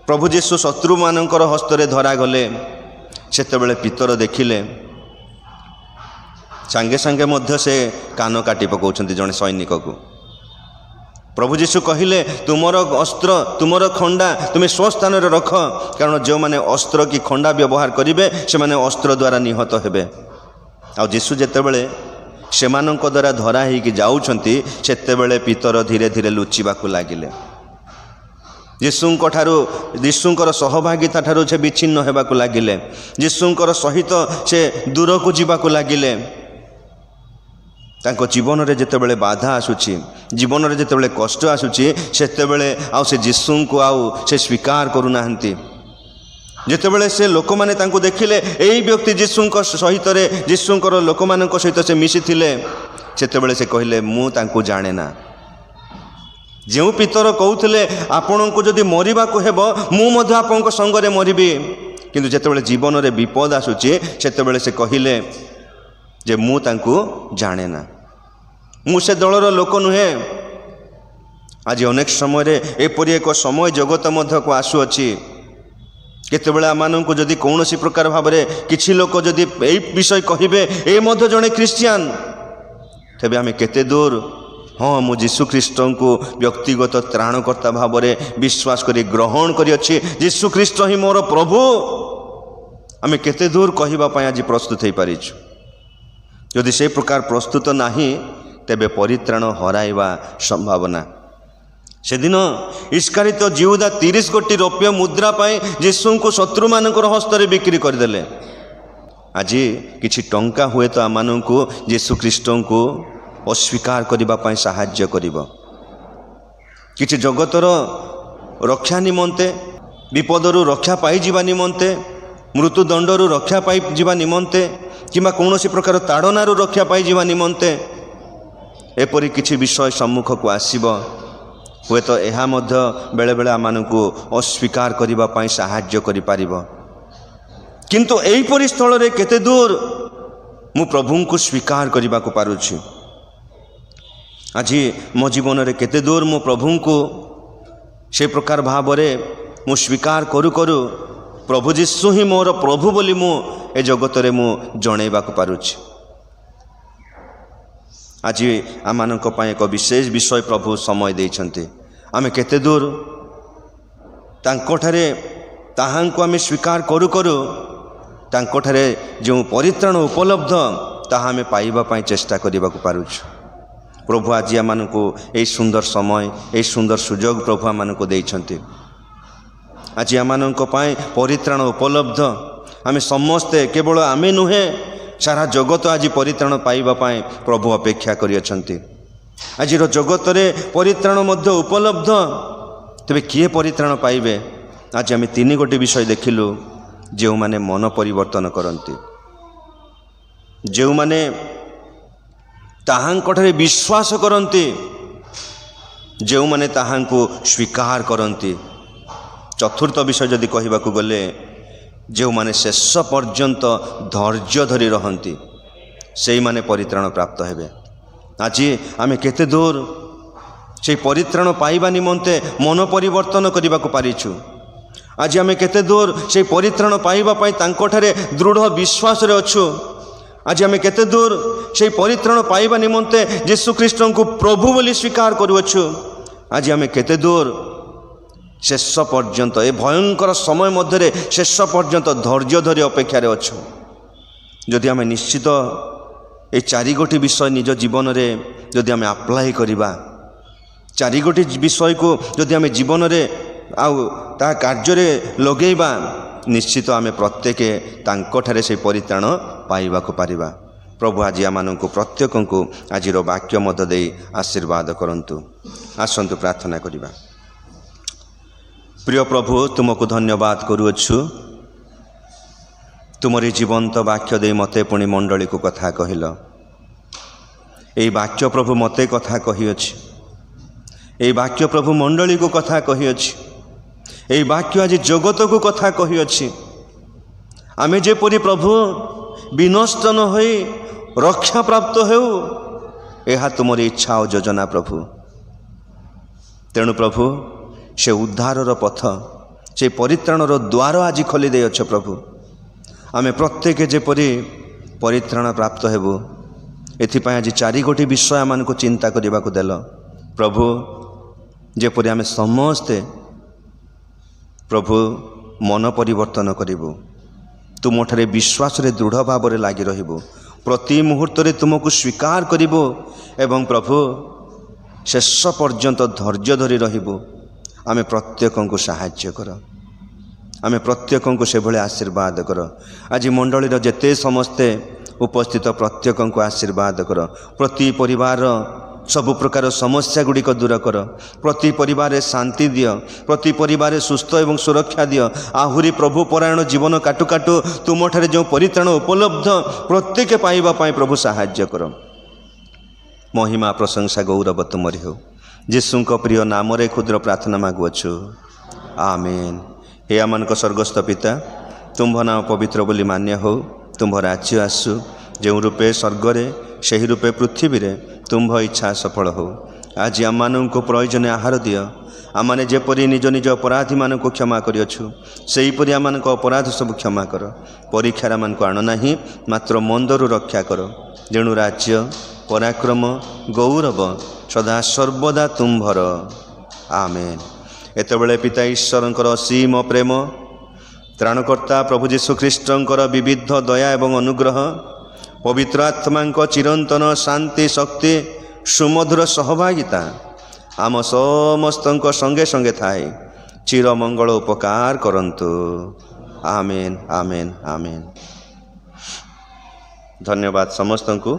ପ୍ରଭୁ ଯୀଶୁ ଶତ୍ରୁମାନଙ୍କର ହସ୍ତରେ ଧରାଗଲେ, ସେତେବେଳେ ପିତର ଦେଖିଲେ, ସାଙ୍ଗେ ସାଙ୍ଗେ ମଧ୍ୟ ସେ କାନ କାଟି ପକାଉଛନ୍ତି ଜଣେ ସୈନିକକୁ। ପ୍ରଭୁ ଯୀଶୁ କହିଲେ, ତୁମର ଅସ୍ତ୍ର ତୁମର ଖଣ୍ଡା ତୁମେ ସ୍ୱସ୍ଥାନରେ ରଖ, କାରଣ ଯେଉଁମାନେ ଅସ୍ତ୍ର କି ଖଣ୍ଡା ବ୍ୟବହାର କରିବେ ସେମାନେ ଅସ୍ତ୍ର ଦ୍ୱାରା ନିହତ ହେବେ। ଆଉ ଯୀଶୁ ଯେତେବେଳେ ସେମାନଙ୍କ ଦ୍ୱାରା ଧରା ହେଇକି ଯାଉଛନ୍ତି, ସେତେବେଳେ ପିତର ଧୀରେ ଧୀରେ ଲୁଚିବାକୁ ଲାଗିଲେ। ଯୀଶୁଙ୍କର ସହଭାଗିତା ଠାରୁ ସେ ବିଚ୍ଛିନ୍ନ ହେବାକୁ ଲାଗିଲେ। ଯୀଶୁଙ୍କର ସହିତ ସେ ଦୂରକୁ ଯିବାକୁ ଲାଗିଲେ। ତାଙ୍କ ଜୀବନରେ ଯେତେବେଳେ ବାଧା ଆସୁଛି, ଜୀବନରେ ଯେତେବେଳେ କଷ୍ଟ ଆସୁଛି, ସେତେବେଳେ ଆଉ ସେ ଯୀଶୁଙ୍କୁ ଆଉ ସେ ସ୍ୱୀକାର କରୁନାହାନ୍ତି। ଯେତେବେଳେ ସେ ଲୋକମାନେ ତାଙ୍କୁ ଦେଖିଲେ ଏଇ ବ୍ୟକ୍ତି ଯୀଶୁଙ୍କର ଲୋକମାନଙ୍କ ସହିତ ସେ ମିଶିଥିଲେ, ସେତେବେଳେ ସେ କହିଲେ, ମୁଁ ତାଙ୍କୁ ଜାଣେ ନା। ଯେଉଁ ପିତର କହୁଥିଲେ ଆପଣଙ୍କୁ ଯଦି ମରିବାକୁ ହେବ ମୁଁ ମଧ୍ୟ ଆପଣଙ୍କ ସଙ୍ଗରେ ମରିବି, କିନ୍ତୁ ଯେତେବେଳେ ଜୀବନରେ ବିପଦ ଆସୁଛି ସେତେବେଳେ ସେ କହିଲେ ଯେ ମୁଁ ତାଙ୍କୁ ଜାଣେ ନା, ମୁଁ ସେ ଦଳର ଲୋକ ନୁହେଁ। ଆଜି ଅନେକ ସମୟରେ ଏପରି ଏକ ସମୟ ଜଗତ ମଧ୍ୟକୁ ଆସୁଅଛି, କେତେବେଳେ ଆମମାନଙ୍କୁ ଯଦି କୌଣସି ପ୍ରକାର ଭାବରେ କିଛି ଲୋକ ଯଦି ଏଇ ବିଷୟ କହିବେ ଏ ମଧ୍ୟ ଜଣେ ଖ୍ରୀଷ୍ଟିଆନ, ତେବେ ଆମେ କେତେ ଦୂର ହଁ ମୁଁ ଯୀଶୁଖ୍ରୀଷ୍ଟଙ୍କୁ ବ୍ୟକ୍ତିଗତ ତ୍ରାଣକର୍ତ୍ତା ଭାବରେ ବିଶ୍ୱାସ କରି ଗ୍ରହଣ କରିଅଛି, ଯୀଶୁଖ୍ରୀଷ୍ଟ ହିଁ ମୋର ପ୍ରଭୁ, ଆମେ କେତେ ଦୂର କହିବା ପାଇଁ ଆଜି ପ୍ରସ୍ତୁତ ହୋଇପାରିଛୁ। ଯଦି ସେ ପ୍ରକାର ପ୍ରସ୍ତୁତ ନାହିଁ, ତେବେ ପରିତ୍ରାଣ ହରାଇବା ସମ୍ଭାବନା। ସେଦିନ ଇସ୍କାରିତ ଜିହୁଦା 30 କୋଟି ରୌପ୍ୟ ମୁଦ୍ରା ପାଇଁ ଯୀଶୁଙ୍କୁ ଶତ୍ରୁମାନଙ୍କର ହସ୍ତରେ ବିକ୍ରି କରିଦେଲେ। ଆଜି କିଛି ଟଙ୍କା ହୁଏତ ଆମମାନଙ୍କୁ ଯୀଶୁଖ୍ରୀଷ୍ଟଙ୍କୁ ଅସ୍ୱୀକାର କରିବା ପାଇଁ ସାହାଯ୍ୟ କରିବ। କିଛି ଜଗତର ରକ୍ଷା ନିମନ୍ତେ, ବିପଦରୁ ରକ୍ଷା ପାଇଯିବା ନିମନ୍ତେ, ମୃତ୍ୟୁଦଣ୍ଡରୁ ରକ୍ଷା ପାଇଯିବା ନିମନ୍ତେ, କିମ୍ବା କୌଣସି ପ୍ରକାର ତାଡ଼ନାରୁ ରକ୍ଷା ପାଇଯିବା ନିମନ୍ତେ ଏପରି କିଛି ବିଷୟ ସମ୍ମୁଖକୁ ଆସିବ। ହୁଏତ ଏହା ମଧ୍ୟ ବେଳେବେଳେ ଆମମାନଙ୍କୁ ଅସ୍ୱୀକାର କରିବା ପାଇଁ ସାହାଯ୍ୟ କରିପାରିବ। କିନ୍ତୁ ଏହିପରି ସ୍ଥଳରେ କେତେ ଦୂର ମୁଁ ପ୍ରଭୁଙ୍କୁ ସ୍ୱୀକାର କରିବାକୁ ପାରୁଛି? ଆଜି ମୋ ଜୀବନରେ କେତେ ଦୂର ମୁଁ ପ୍ରଭୁଙ୍କୁ ସେ ପ୍ରକାର ଭାବରେ ମୁଁ ସ୍ୱୀକାର କରୁ କରୁ ପ୍ରଭୁ ଯୀଶୁ ହିଁ ମୋର ପ୍ରଭୁ ବୋଲି ମୁଁ ଏ ଜଗତରେ ମୁଁ ଜଣେଇବାକୁ ପାରୁଛି। ଆଜି ଆମମାନଙ୍କ ପାଇଁ ଏକ ବିଶେଷ ବିଷୟ ପ୍ରଭୁ ସମୟ ଦେଇଛନ୍ତି। ଆମେ କେତେ ଦୂର ତାଙ୍କଠାରେ ତାହାଙ୍କୁ ଆମେ ସ୍ୱୀକାର କରୁ କରୁ ତାଙ୍କଠାରେ ଯେଉଁ ପରିତ୍ରାଣ ଉପଲବ୍ଧ ତାହା ଆମେ ପାଇବା ପାଇଁ ଚେଷ୍ଟା କରିବାକୁ ପାରୁଛୁ। ପ୍ରଭୁ ଆଜି ଆମମାନଙ୍କୁ ଏହି ସୁନ୍ଦର ସମୟ, ଏହି ସୁନ୍ଦର ସୁଯୋଗ ପ୍ରଭୁ ଆମମାନଙ୍କୁ ଦେଇଛନ୍ତି। ଆଜି ଆମମାନଙ୍କ ପାଇଁ ପରିତ୍ରାଣ ଉପଲବ୍ଧ। ଆମେ ସମସ୍ତେ, କେବଳ ଆମେ ନୁହେଁ, ସାରା ଜଗତ ଆଜି ପରିତ୍ରାଣ ପାଇବା ପାଇଁ ପ୍ରଭୁ ଅପେକ୍ଷା କରିଅଛନ୍ତି। ଆଜିର ଜଗତରେ ପରିତ୍ରାଣ ମଧ୍ୟ ଉପଲବ୍ଧ, ତେବେ କିଏ ପରିତ୍ରାଣ ପାଇବେ? ଆଜି ଆମେ 3 ଗୋଟି ବିଷୟ ଦେଖିଲୁ। ଯେଉଁମାନେ ମନ ପରିବର୍ତ୍ତନ କରନ୍ତି, ଯେଉଁମାନେ ତାହାଙ୍କଠାରେ ବିଶ୍ୱାସ କରନ୍ତି, ଯେଉଁମାନେ ତାହାଙ୍କୁ ସ୍ୱୀକାର କରନ୍ତି। ଚତୁର୍ଥ ବିଷୟ ଯଦି କହିବାକୁ ଗଲେ, ଯେଉଁମାନେ ଶେଷ ପର୍ଯ୍ୟନ୍ତ ଧୈର୍ଯ୍ୟ ଧରି ରହନ୍ତି, ସେଇମାନେ ପରିତ୍ରାଣ ପ୍ରାପ୍ତ ହେବେ। ଆଜି ଆମେ କେତେ ଦୂର ସେହି ପରିତ୍ରାଣ ପାଇବା ନିମନ୍ତେ ମନ ପରିବର୍ତ୍ତନ କରିବାକୁ ପାରିଛୁ? ଆଜି ଆମେ କେତେ ଦୂର ସେହି ପରିତ୍ରାଣ ପାଇବା ପାଇଁ ତାଙ୍କଠାରେ ଦୃଢ଼ ବିଶ୍ୱାସରେ ଅଛୁ? ଆଜି ଆମେ କେତେ ଦୂର ସେହି ପରିତ୍ରାଣ ପାଇବା ନିମନ୍ତେ ଯୀଶୁଖ୍ରୀଷ୍ଟଙ୍କୁ ପ୍ରଭୁ ବୋଲି ସ୍ୱୀକାର କରୁଅଛୁ? ଆଜି ଆମେ କେତେ ଦୂର ଶେଷ ପର୍ଯ୍ୟନ୍ତ, ଏ ଭୟଙ୍କର ସମୟ ମଧ୍ୟରେ ଶେଷ ପର୍ଯ୍ୟନ୍ତ ଧୈର୍ଯ୍ୟ ଧରି ଅପେକ୍ଷାରେ ଅଛୁ? ଯଦି ଆମେ ନିଶ୍ଚିତ এই 4 ଗୋଟି ବିଷୟ ନିଜ ଜୀବନରେ ଯଦି ଆମେ ଆପ୍ଲାଏ କରିବା, 4 ଗୋଟି ବିଷୟକୁ ଯଦି ଆମେ ଜୀବନରେ ଆଉ ତାହା କାର୍ଯ୍ୟରେ ଲଗେଇବା, ନିଶ୍ଚିତ ଆମେ ପ୍ରତ୍ୟେକ ତାଙ୍କଠାରେ ସେହି ପରିତ୍ରାଣ ପାଇବାକୁ ପାରିବା। ପ୍ରଭୁ ଆଜି ଆମମାନଙ୍କୁ ପ୍ରତ୍ୟେକଙ୍କୁ ଆଜିର ବାକ୍ୟ ମଧ୍ୟ ଦେଇ ଆଶୀର୍ବାଦ କରନ୍ତୁ। ଆସନ୍ତୁ ପ୍ରାର୍ଥନା କରିବା। ପ୍ରିୟ ପ୍ରଭୁ, ତୁମକୁ ଧନ୍ୟବାଦ କରୁଅଛୁ। ତୁମରି ଜୀବନ୍ତ ବାକ୍ୟ ଦେଇ ମୋତେ ପୁଣି ମଣ୍ଡଳୀକୁ କଥା କହିଲ। এই ବାକ୍ୟ ପ୍ରଭୁ ମୋତେ କଥା କହିଅଛି। এই ବାକ୍ୟ ପ୍ରଭୁ ମଣ୍ଡଳୀକୁ କଥା କହିଅଛି। এই ବାକ୍ୟ ଆଜି ଜଗତକୁ କଥା କହିଅଛି। ଆମେ ଯେପରି ପ୍ରଭୁ ବିନଷ୍ଟ ନ ହୋଇ ରକ୍ଷାପ୍ରାପ୍ତ ହେଉ, ଏହା ତୁମର ଇଚ୍ଛା ଓ ଯୋଜନା ପ୍ରଭୁ। ତେଣୁ ପ୍ରଭୁ ସେ ଉଦ୍ଧାରର ପଥ, ସେ ପରିତ୍ରାଣର ଦ୍ୱାର ଆଜି ଖୋଲି ଦେଇଅଛ ପ୍ରଭୁ। ଆମେ ପ୍ରତ୍ୟେକ ଯେପରି ପରିତ୍ରାଣ ପ୍ରାପ୍ତ ହେବୁ, ଏଥିପାଇଁ ଆଜି 4 ବିଷୟ ଆମମାନଙ୍କୁ ଚିନ୍ତା କରିବାକୁ ଦେଲ ପ୍ରଭୁ। ଯେପରି ଆମେ ସମସ୍ତେ ପ୍ରଭୁ ମନ ପରିବର୍ତ୍ତନ କରିବୁ, ତୁମଠାରେ ବିଶ୍ୱାସରେ ଦୃଢ଼ ଭାବରେ ଲାଗି ରହିବୁ, ପ୍ରତି ମୁହୂର୍ତ୍ତରେ ତୁମକୁ ସ୍ୱୀକାର କରିବୁ ଏବଂ ପ୍ରଭୁ ଶେଷ ପର୍ଯ୍ୟନ୍ତ ଧୈର୍ଯ୍ୟ ଧରି ରହିବୁ। ଆମେ ପ୍ରତ୍ୟେକଙ୍କୁ ସାହାଯ୍ୟ କର, ଆମେ ପ୍ରତ୍ୟେକଙ୍କୁ ସେଭଳି ଆଶୀର୍ବାଦ କର। ଆଜି ମଣ୍ଡଳୀର ଯେତେ ସମସ୍ତେ ଉପସ୍ଥିତ ପ୍ରତ୍ୟେକଙ୍କୁ ଆଶୀର୍ବାଦ କର। ପ୍ରତି ପରିବାରର ସବୁ ପ୍ରକାର ସମସ୍ୟା ଗୁଡ଼ିକ ଦୂର କର। ପ୍ରତି ପରିବାରରେ ଶାନ୍ତି ଦିଅ, ପ୍ରତି ପରିବାରରେ ସୁସ୍ଥ ଏବଂ ସୁରକ୍ଷା ଦିଅ। ଆହୁରି ପ୍ରଭୁ ପରାୟଣ ଜୀବନ କାଟୁ କାଟୁ ତୁମଠାରେ ଯେଉଁ ପରିତ୍ରାଣ ଉପଲବ୍ଧ ପ୍ରତ୍ୟେକ ପାଇବା ପାଇଁ ପ୍ରଭୁ ସାହାଯ୍ୟ କର। ମହିମା ପ୍ରଶଂସା ଗୌରବ ତୁମରି ହେଉ। ଯୀଶୁଙ୍କ ପ୍ରିୟ ନାମରେ କ୍ଷୁଦ୍ର ପ୍ରାର୍ଥନା ମାଗୁଅଛୁ, ଆମେନ୍। ହେ ଆମମାନଙ୍କ ସ୍ୱର୍ଗସ୍ଥ ପିତା, ତୁମ୍ଭ ନାମ ପବିତ୍ର ବୋଲି ମାନ୍ୟ ହେଉ। ତୁମ୍ଭ ରାଜ୍ୟ ଆସୁ, ଯେଉଁ ରୂପେ ସ୍ୱର୍ଗରେ ସେହି ରୂପେ ପୃଥିବୀରେ ତୁମ୍ଭ ଇଚ୍ଛା ସଫଳ ହେଉ। ଆଜି ଆମମାନଙ୍କୁ ପ୍ରয়োଜনীୟ ଆହାର ଦିଅ। ଆମମାନେ ଯେପରି ନିଜ ନିଜ ଅପରାଧୀମାନଙ୍କୁ କ୍ଷମା କରିଅଛୁ, ସେହିପରି ଆମମାନଙ୍କ ଅପରାଧ ସବୁ କ୍ଷମା କର। ପରୀକ୍ଷାରେ ଆମମାନଙ୍କୁ ଆଣ ନାହିଁ, ମାତ୍ର ମନ୍ଦରୁ ରକ୍ଷା କର। ଯେଣୁ ରାଜ୍ୟ, ପରାକ୍ରମ, ଗୌରବ ସଦା ସର୍ବଦା ତୁମ୍ଭର, ଆମେନ୍। ଏତେବେଳେ ପିତା ଈଶ୍ୱରଙ୍କର ଅସୀମ ପ୍ରେମ, ତ୍ରାଣକର୍ତ୍ତା ପ୍ରଭୁ ଯୀଶୁଖ୍ରୀଷ୍ଟଙ୍କର ବିବିଧ ଦୟା ଏବଂ ଅନୁଗ୍ରହ, ପବିତ୍ର ଆତ୍ମାଙ୍କ ଚିରନ୍ତନ ଶାନ୍ତି, ଶକ୍ତି, ସୁମଧୁର ସହଭାଗିତା ଆମ ସମସ୍ତଙ୍କ ସଙ୍ଗେ ସଙ୍ଗେ ଥାଏ। ଚିରମଙ୍ଗଳ ଉପକାର କରନ୍ତୁ। ଆମେନ୍, ଆମେନ୍, ଆମେନ୍। ଧନ୍ୟବାଦ ସମସ୍ତଙ୍କୁ।